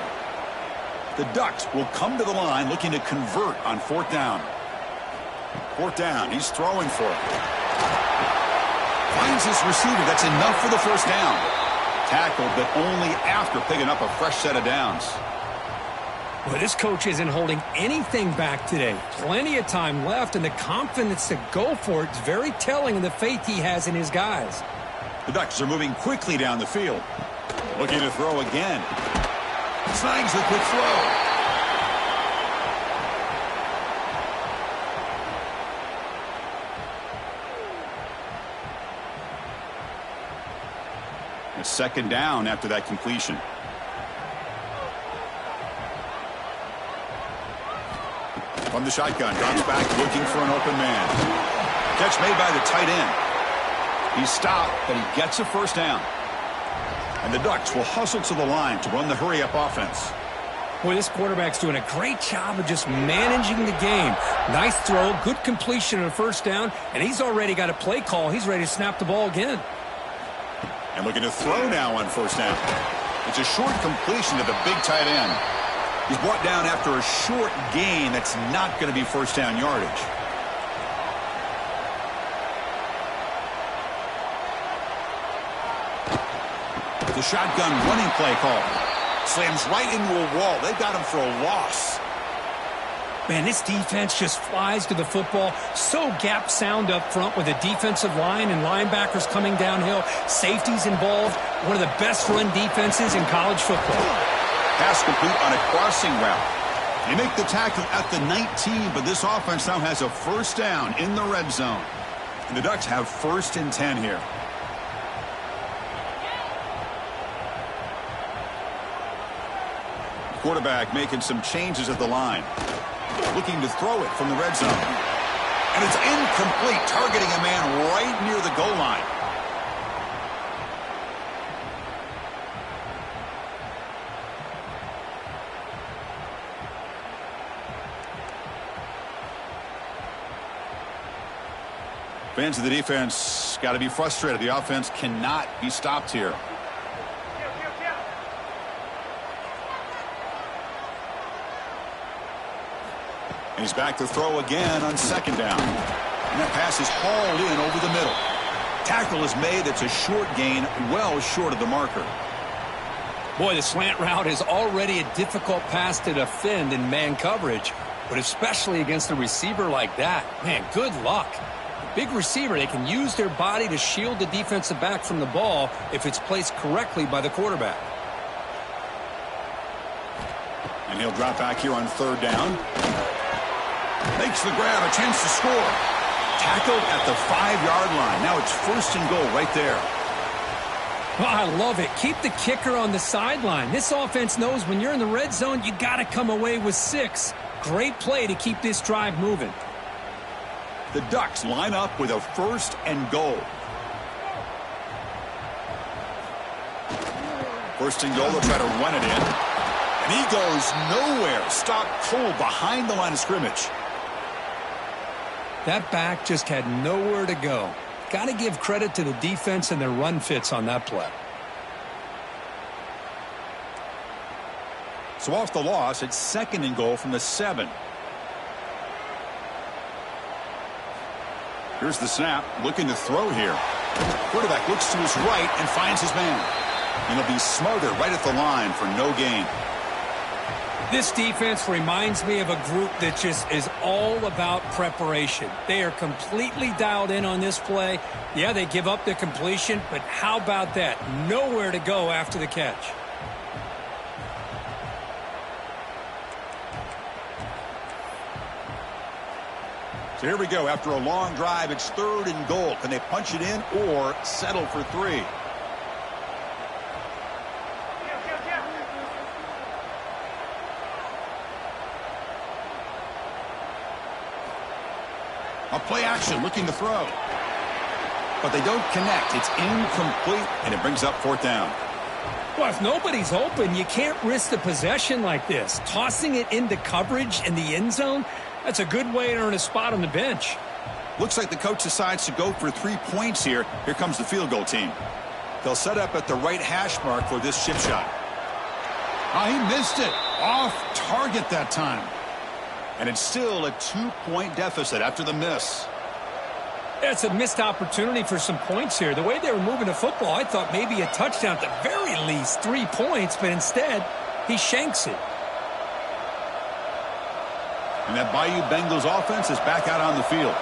The Ducks will come to the line looking to convert on fourth down. Fourth down. He's throwing for it. Finds his receiver. That's enough for the first down. Tackled, but only after picking up a fresh set of downs. Well, this coach isn't holding anything back today. Plenty of time left, and the confidence to go for it is very telling of the faith he has in his guys. The Ducks are moving quickly down the field. Looking to throw again. Snags the quick throw. A second down after that completion. From the shotgun, drops back looking for an open man. Catch made by the tight end. He's stopped, but he gets a first down. And the Ducks will hustle to the line to run the hurry-up offense. Boy, this quarterback's doing a great job of just managing the game. Nice throw, good completion on a first down, and he's already got a play call. He's ready to snap the ball again. And looking to throw now on first down. It's a short completion to the big tight end. He's brought down after a short gain that's not going to be first down yardage. The shotgun running play call. Slams right into a wall. They've got him for a loss. Man, this defense just flies to the football. So gap sound up front with a defensive line and linebackers coming downhill. Safeties involved. One of the best run defenses in college football. Pass complete on a crossing route. They make the tackle at the 19, but this offense now has a first down in the red zone. And the Ducks have 1st and 10 here. Quarterback making some changes at the line. Looking to throw it from the red zone. And it's incomplete, targeting a man right near the goal line. Fans of the defense got to be frustrated. The offense cannot be stopped here. And he's back to throw again on second down. And that pass is hauled in over the middle. Tackle is made. It's a short gain, well short of the marker. Boy, the slant route is already a difficult pass to defend in man coverage, but especially against a receiver like that. Man, good luck. Big receiver, they can use their body to shield the defensive back from the ball if it's placed correctly by the quarterback. And he'll drop back here on third down. Makes the grab, a chance to score. Tackled at the 5-yard line. Now it's 1st and goal right there. Well, I love it. Keep the kicker on the sideline. This offense knows when you're in the red zone, you got to come away with 6. Great play to keep this drive moving. The Ducks line up with a 1st and goal. 1st and goal, they'll try to run it in. And he goes nowhere. Stopped cold behind the line of scrimmage. That back just had nowhere to go. Got to give credit to the defense and their run fits on that play. So off the loss, it's 2nd and goal from the 7. Here's the snap, looking to throw here. Quarterback looks to his right and finds his man. And he'll be smothered right at the line for no gain. This defense reminds me of a group that just is all about preparation. They are completely dialed in on this play. Yeah, they give up the completion, but how about that? Nowhere to go after the catch. So here we go. After a long drive, it's 3rd and goal. Can they punch it in or settle for 3? A play action, looking to throw. But they don't connect. It's incomplete, and it brings up 4th down. Well, if nobody's open, you can't risk the possession like this. Tossing it into coverage in the end zone, that's a good way to earn a spot on the bench. Looks like the coach decides to go for 3 points here. Here comes the field goal team. They'll set up at the right hash mark for this chip shot. Oh, he missed it. Off target that time. And it's still a 2-point deficit after the miss. It's a missed opportunity for some points here. The way they were moving the football, I thought maybe a touchdown at the very least, 3 points, but instead, he shanks it. And that Bayou Bengals offense is back out on the field.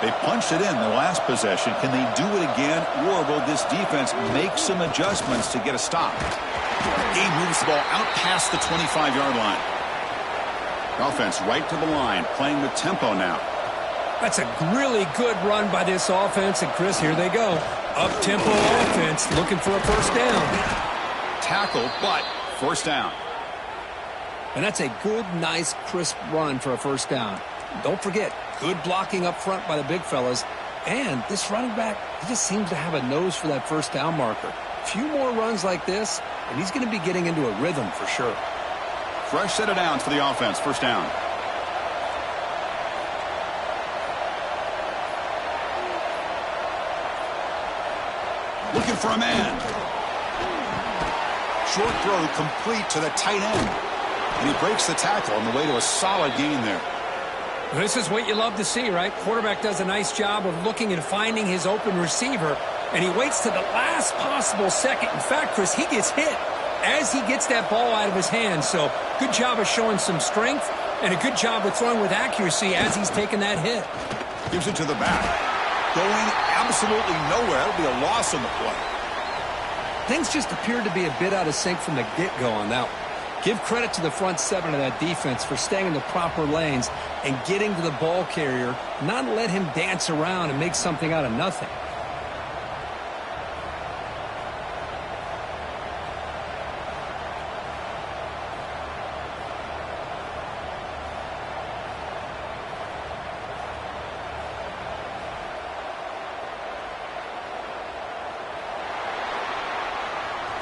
They punched it in the last possession. Can they do it again, or will this defense make some adjustments to get a stop? The game moves the ball out past the 25-yard line. Offense right to the line, playing with tempo now. That's a really good run by this offense, and Chris, here they go. Up-tempo offense, looking for a first down. Tackle, but first down. And that's a good, nice, crisp run for a first down. Don't forget, good blocking up front by the big fellas. And this running back, he just seems to have a nose for that first down marker. A few more runs like this, and he's going to be getting into a rhythm for sure. Fresh set of downs for the offense. First down. Looking for a man. Short throw complete to the tight end. And he breaks the tackle on the way to a solid gain there. This is what you love to see, right? Quarterback does a nice job of looking and finding his open receiver, and he waits to the last possible second. In fact, Chris, he gets hit as he gets that ball out of his hands. So good job of showing some strength and a good job of throwing with accuracy as he's taking that hit. Gives it to the back. Going absolutely nowhere. It'll be a loss on the play. Things just appeared to be a bit out of sync from the get-go on that one. Give credit to the front seven of that defense for staying in the proper lanes and getting to the ball carrier, not let him dance around and make something out of nothing.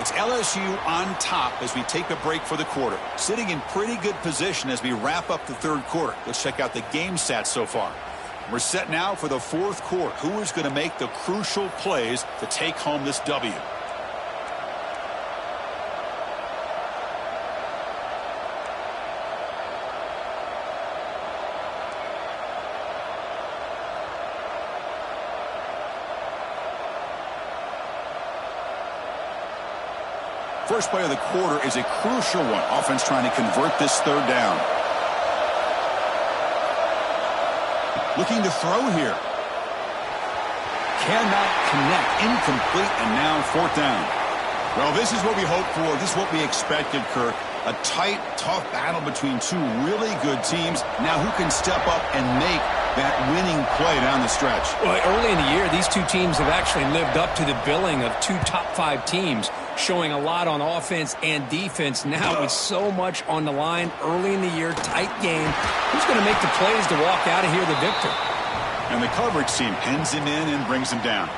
It's LSU on top as we take a break for the quarter. Sitting in pretty good position as we wrap up the third quarter. Let's check out the game stats so far. We're set now for the fourth quarter. Who is going to make the crucial plays to take home this W? First play of the quarter is a crucial one. Offense trying to convert this third down. Looking to throw here. Cannot connect. Incomplete, and now fourth down. Well, this is what we hoped for. This is what we expected, Kirk. A tight, tough battle between two really good teams. Now who can step up and make that winning play down the stretch? Well, early in the year, these two teams have actually lived up to the billing of two top-5 teams, showing a lot on offense and defense. Now with so much on the line early in the year, tight game, who's going to make the plays to walk out of here the victor? And the coverage team pins him in and brings him down.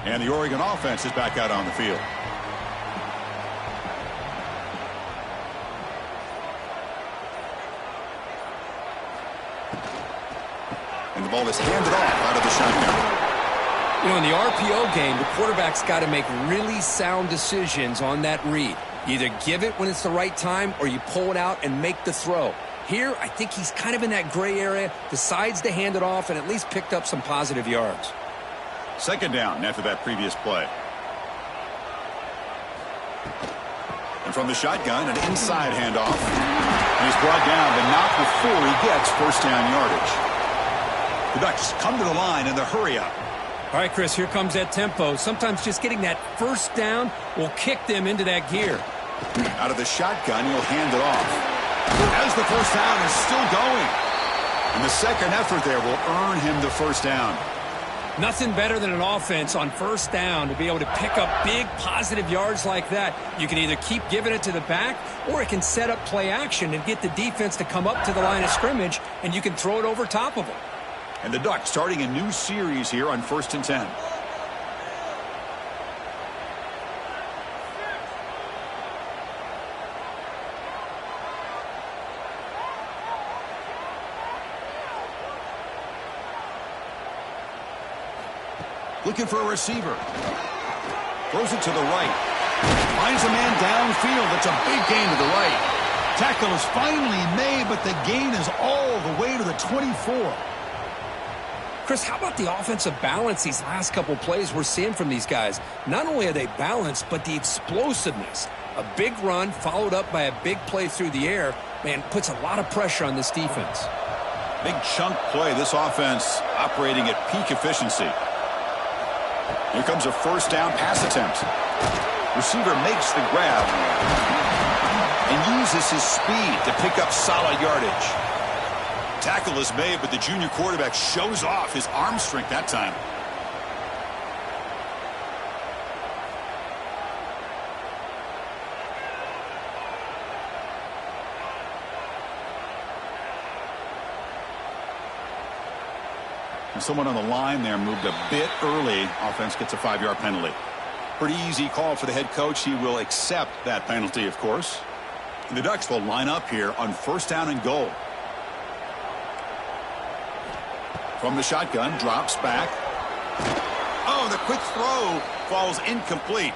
And the Oregon offense is back out on the field. And the ball is handed off out of the shotgun. You know, in the RPO game, the quarterback's got to make really sound decisions on that read. You either give it when it's the right time or you pull it out and make the throw. Here, I think he's kind of in that gray area, decides to hand it off, and at least picked up some positive yards. Second down after that previous play. And from the shotgun, an inside handoff. And he's brought down, but not before he gets first down yardage. The Ducks come to the line in the hurry-up. All right, Chris, here comes that tempo. Sometimes just getting that first down will kick them into that gear. Out of the shotgun, he'll hand it off. As the first down is still going. And the second effort there will earn him the first down. Nothing better than an offense on first down to be able to pick up big positive yards like that. You can either keep giving it to the back, or it can set up play action and get the defense to come up to the line of scrimmage, and you can throw it over top of them. And the Ducks starting a new series here on 1st and 10. Looking for a receiver. Throws it to the right. Finds a man downfield. That's a big gain to the right. Tackle is finally made, but the gain is all the way to the 24. Chris, how about the offensive balance these last couple plays we're seeing from these guys? Not only are they balanced, but the explosiveness. A big run followed up by a big play through the air, man, puts a lot of pressure on this defense. Big chunk play. This offense operating at peak efficiency. Here comes a first down pass attempt. Receiver makes the grab and uses his speed to pick up solid yardage. Tackle is made, but the junior quarterback shows off his arm strength that time. And someone on the line there moved a bit early. Offense gets a 5-yard penalty. Pretty easy call for the head coach. He will accept that penalty, of course. And the Ducks will line up here on first down and goal. From the shotgun, drops back. Oh, the quick throw falls incomplete.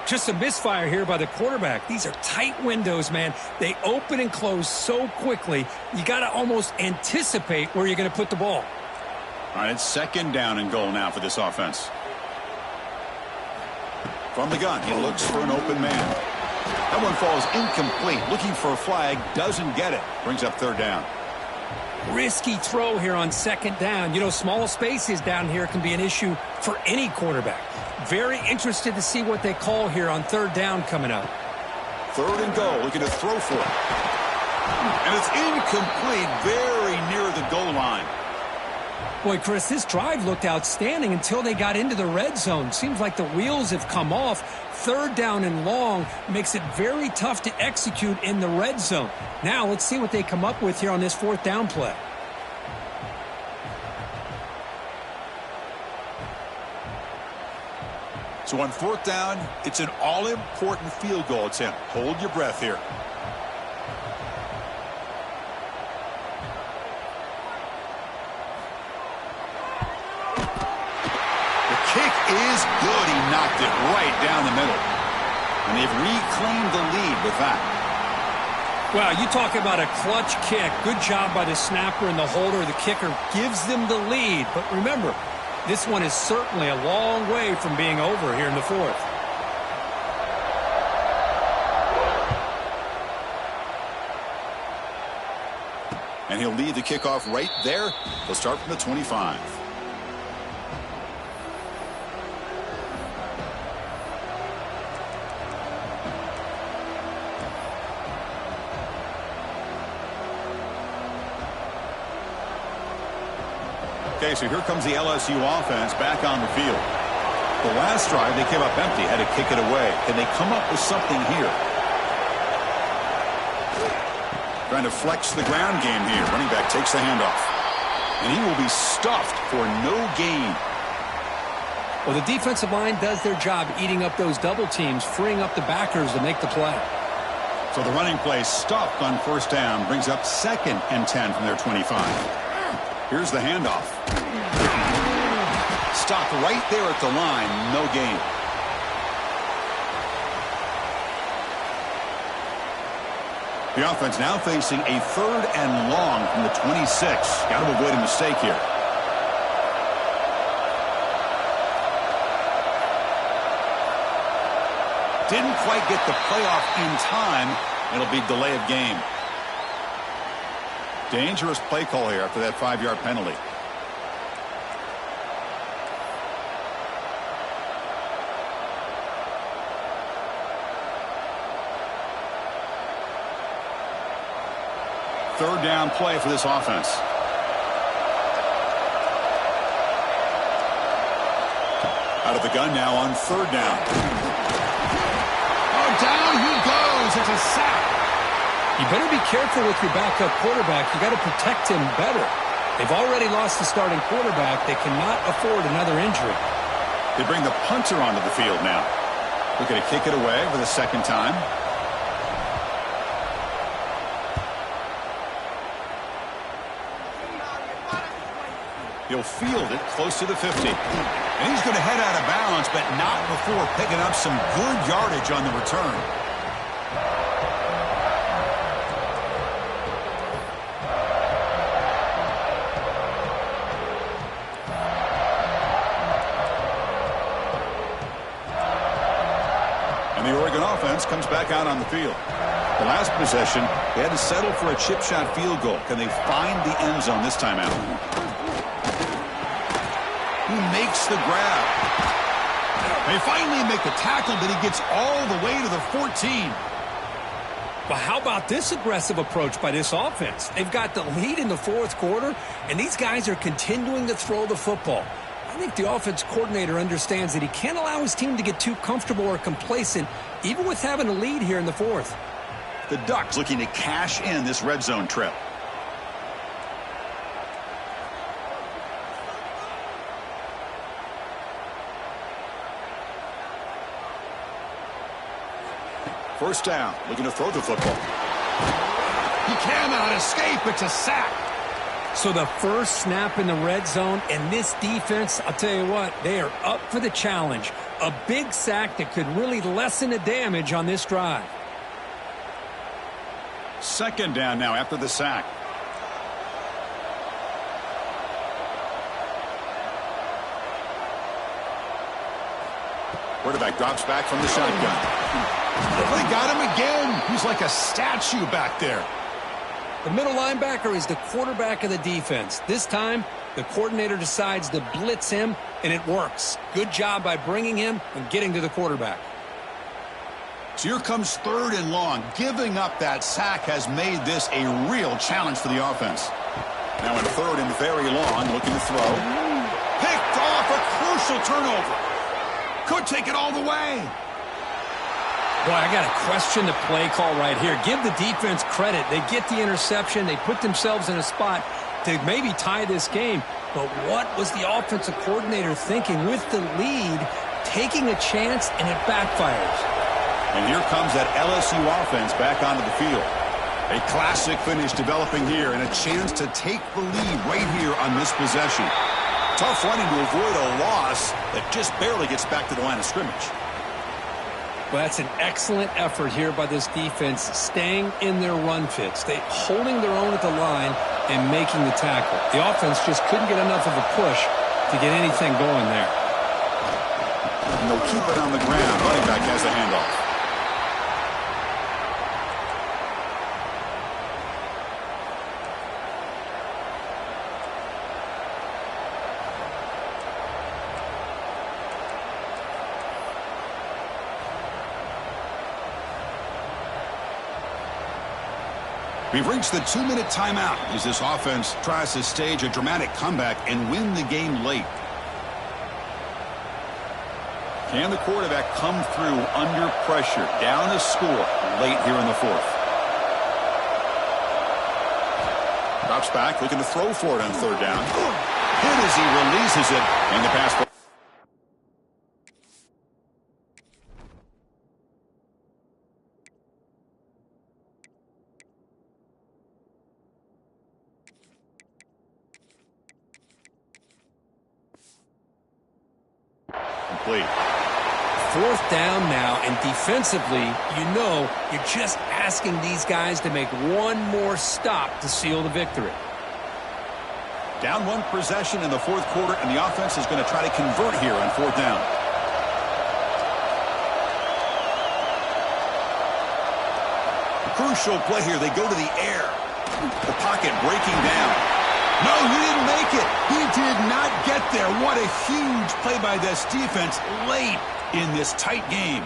Just a misfire here by the quarterback. These are tight windows, man. They open and close so quickly. You got to almost anticipate where you're going to put the ball. All right, it's second down and goal now for this offense. From the gun, he looks for an open man. That one falls incomplete. Looking for a flag, doesn't get it. Brings up third down. Risky throw here on second down. You know, small spaces down here can be an issue for any quarterback. Very interested to see what they call here on third down coming up. Third and goal, looking to throw for it. And it's incomplete, very near the goal line. Boy, Chris, this drive looked outstanding until they got into the red zone. Seems like the wheels have come off. Third down and long makes it very tough to execute in the red zone. Now let's see what they come up with here on this fourth down play. So on fourth down, it's an all-important field goal attempt. Hold your breath here. Is good. He knocked it right down the middle. And they've reclaimed the lead with that. Wow, you talk about a clutch kick. Good job by the snapper and the holder. The kicker gives them the lead. But remember, this one is certainly a long way from being over here in the fourth. And he'll lead the kickoff right there. He'll start from the 25. Okay, so here comes the LSU offense back on the field. The last drive, they came up empty, had to kick it away. Can they come up with something here? Trying to flex the ground game here. Running back takes the handoff. And he will be stuffed for no gain. Well, the defensive line does their job eating up those double teams, freeing up the backers to make the play. So the running play stuffed on first down brings up 2nd and 10 from their 25. Here's the handoff. Stopped right there at the line. No gain. The offense now facing a 3rd and long from the 26. Got to avoid a mistake here. Didn't quite get the playoff in time. It'll be delay of game. Dangerous play call here after that 5-yard penalty. Third down play for this offense. Out of the gun now on third down. Oh, down he goes. It's a sack. You better be careful with your backup quarterback. You got to protect him better. They've already lost the starting quarterback. They cannot afford another injury. They bring the punter onto the field now. Looking to kick it away for the second time. He'll field it close to the 50. And he's going to head out of bounds, but not before picking up some good yardage on the return. And the Oregon offense comes back out on the field. The last possession, they had to settle for a chip shot field goal. Can they find the end zone this time out? Who makes the grab? They finally make the tackle, but he gets all the way to the 14. But how about this aggressive approach by this offense? They've got the lead in the fourth quarter, and these guys are continuing to throw the football. I think the offense coordinator understands that he can't allow his team to get too comfortable or complacent, even with having a lead here in the fourth. The Ducks looking to cash in this red zone trip. First down, looking to throw the football. He cannot escape. It's a sack. So the first snap in the red zone, and this defense, I'll tell you what, they are up for the challenge. A big sack that could really lessen the damage on this drive. Second down now after the sack. Quarterback drops back from the shotgun. They got him again. He's like a statue back there. The middle linebacker is the quarterback of the defense. This time, the coordinator decides to blitz him, and it works. Good job by bringing him and getting to the quarterback. So here comes third and long. Giving up that sack has made this a real challenge for the offense. Now in third and very long, looking to throw. Picked off, a crucial turnover. Could take it all the way. Boy, I got to question the play call right here. Give the defense credit. They get the interception. They put themselves in a spot to maybe tie this game. But what was the offensive coordinator thinking with the lead, taking a chance, and it backfires? And here comes that LSU offense back onto the field. A classic finish developing here and a chance to take the lead right here on this possession. Tough running to avoid a loss that just barely gets back to the line of scrimmage. Well, that's an excellent effort here by this defense, staying in their run fits. They holding their own at the line and making the tackle. The offense just couldn't get enough of a push to get anything going there. And they'll keep it on the ground. Running back has the handoff. We've reached the 2-minute timeout as this offense tries to stage a dramatic comeback and win the game late. Can the quarterback come through under pressure, down a score late here in the fourth? Drops back, looking to throw for it on third down. Hit as he releases it, and the pass. Complete. Fourth down now, and defensively, you're just asking these guys to make one more stop to seal the victory. Down one possession in the fourth quarter, and the offense is going to try to convert here on fourth down. A crucial play here. They go to the air. The pocket breaking down. No, he didn't make it. He did not get there. What a huge play by this defense late in this tight game.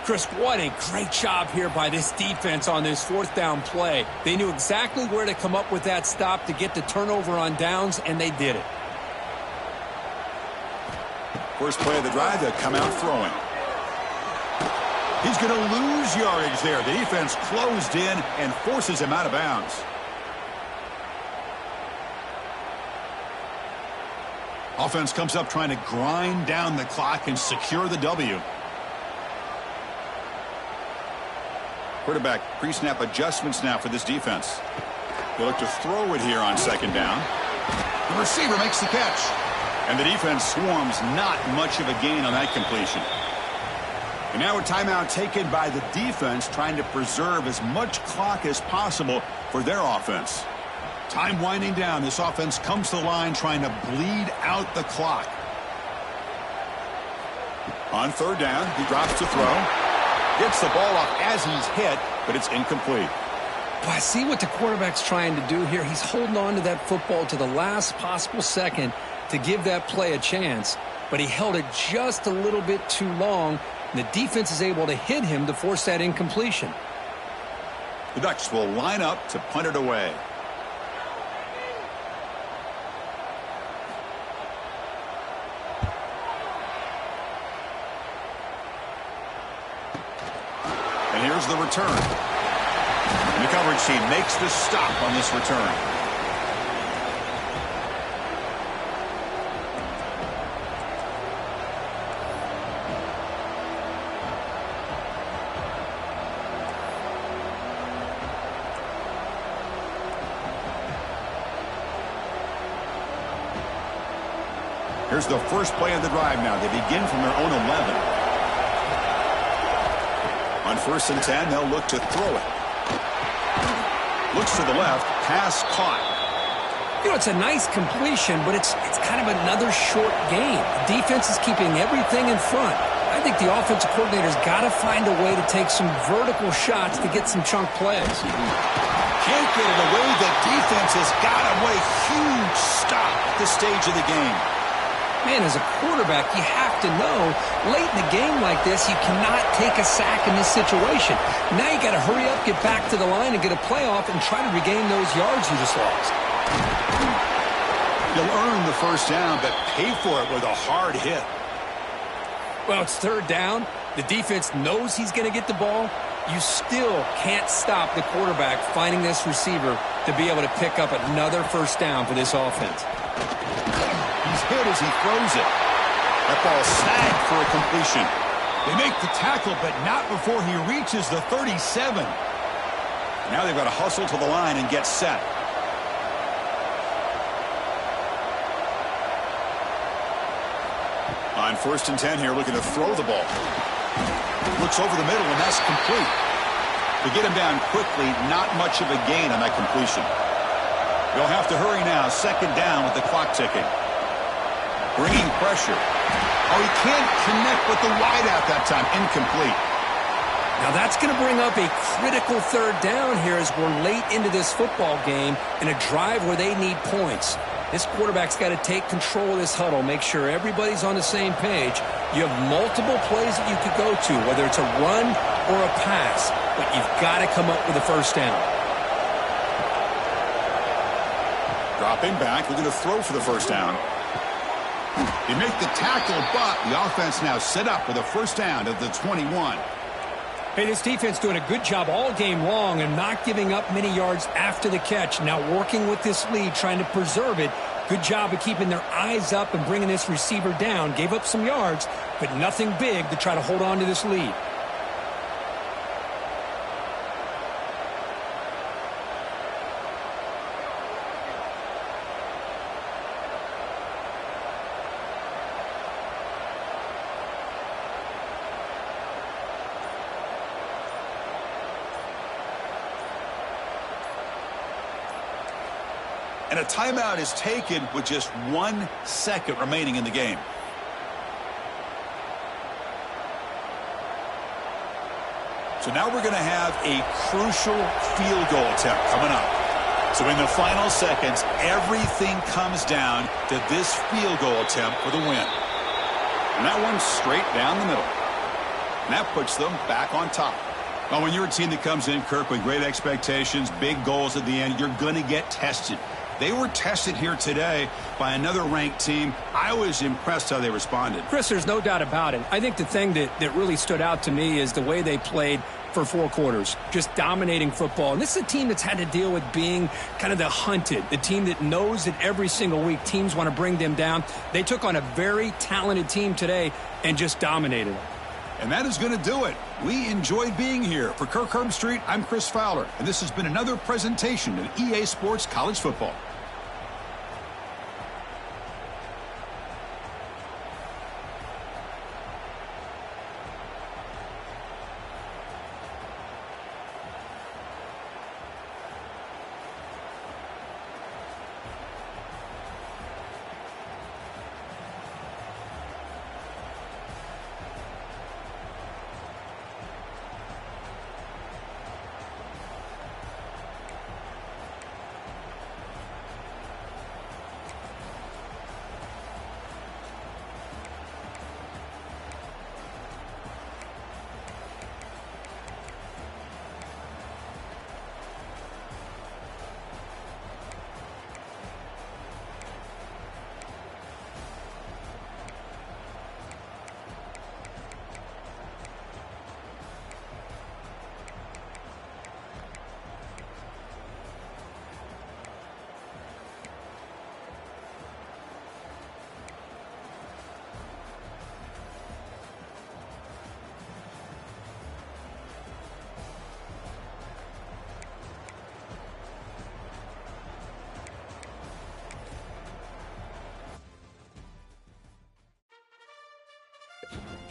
Chris, what a great job here by this defense on this fourth down play. They knew exactly where to come up with that stop to get the turnover on downs, and they did it. First play of the drive, they'll come out throwing. He's going to lose yardage there. The defense closed in and forces him out of bounds. Offense comes up trying to grind down the clock and secure the W. Quarterback pre-snap adjustments now for this defense. They look to throw it here on second down. The receiver makes the catch. And the defense swarms, not much of a gain on that completion. And now a timeout taken by the defense, trying to preserve as much clock as possible for their offense. Time winding down. This offense comes to the line trying to bleed out the clock. On third down, he drops to throw. Gets the ball off as he's hit, but it's incomplete. Well, I see what the quarterback's trying to do here. He's holding on to that football to the last possible second to give that play a chance, but he held it just a little bit too long, and the defense is able to hit him to force that incompletion. The Ducks will line up to punt it away. And here's the return. And the coverage team makes the stop on this return. Here's the first play of the drive now. They begin from their own 11. On 1st and 10, they'll look to throw it. Looks to the left, pass caught. You know, it's a nice completion, but it's kind of another short game. The defense is keeping everything in front. I think the offensive coordinator's got to find a way to take some vertical shots to get some chunk plays. Can't get it away. The defense has got him. What a huge stop at this stage of the game. Man, as a quarterback, you have to know, late in a game like this, you cannot take a sack in this situation. Now you got to hurry up, get back to the line, and get a playoff and try to regain those yards you just lost. You'll earn the first down, but pay for it with a hard hit. Well, it's third down. The defense knows he's going to get the ball. You still can't stop the quarterback finding this receiver to be able to pick up another first down for this offense. He's hit as he throws it. That ball snagged for a completion. They make the tackle, but not before he reaches the 37. Now they've got to hustle to the line and get set. On 1st and 10 here, looking to throw the ball. Looks over the middle, and that's complete. To get him down quickly, not much of a gain on that completion. They'll have to hurry now. 2nd down with the clock ticking. Bringing pressure. Oh, he can't connect with the wideout that time. Incomplete. Now that's going to bring up a critical third down here as we're late into this football game in a drive where they need points. This quarterback's got to take control of this huddle, make sure everybody's on the same page. You have multiple plays that you could go to, whether it's a run or a pass, but you've got to come up with a first down. Dropping back, looking to throw for the first down. They make the tackle, but the offense now set up with a first down at the 21. Hey, this defense doing a good job all game long and not giving up many yards after the catch. Now working with this lead, trying to preserve it. Good job of keeping their eyes up and bringing this receiver down. Gave up some yards, but nothing big to try to hold on to this lead. And a timeout is taken with just 1 second remaining in the game. So now we're going to have a crucial field goal attempt coming up. So in the final seconds, everything comes down to this field goal attempt for the win. And that one's straight down the middle. And that puts them back on top. Well, when you're a team that comes in, Kirk, with great expectations, big goals at the end, you're going to get tested. They were tested here today by another ranked team. I was impressed how they responded. Chris, there's no doubt about it. I think the thing that really stood out to me is the way they played for 4 quarters, just dominating football. And this is a team that's had to deal with being kind of the hunted, the team that knows that every single week teams want to bring them down. They took on a very talented team today and just dominated them. And that is going to do it. We enjoyed being here. For Kirk Herbstreit, I'm Chris Fowler, and this has been another presentation of EA Sports College Football.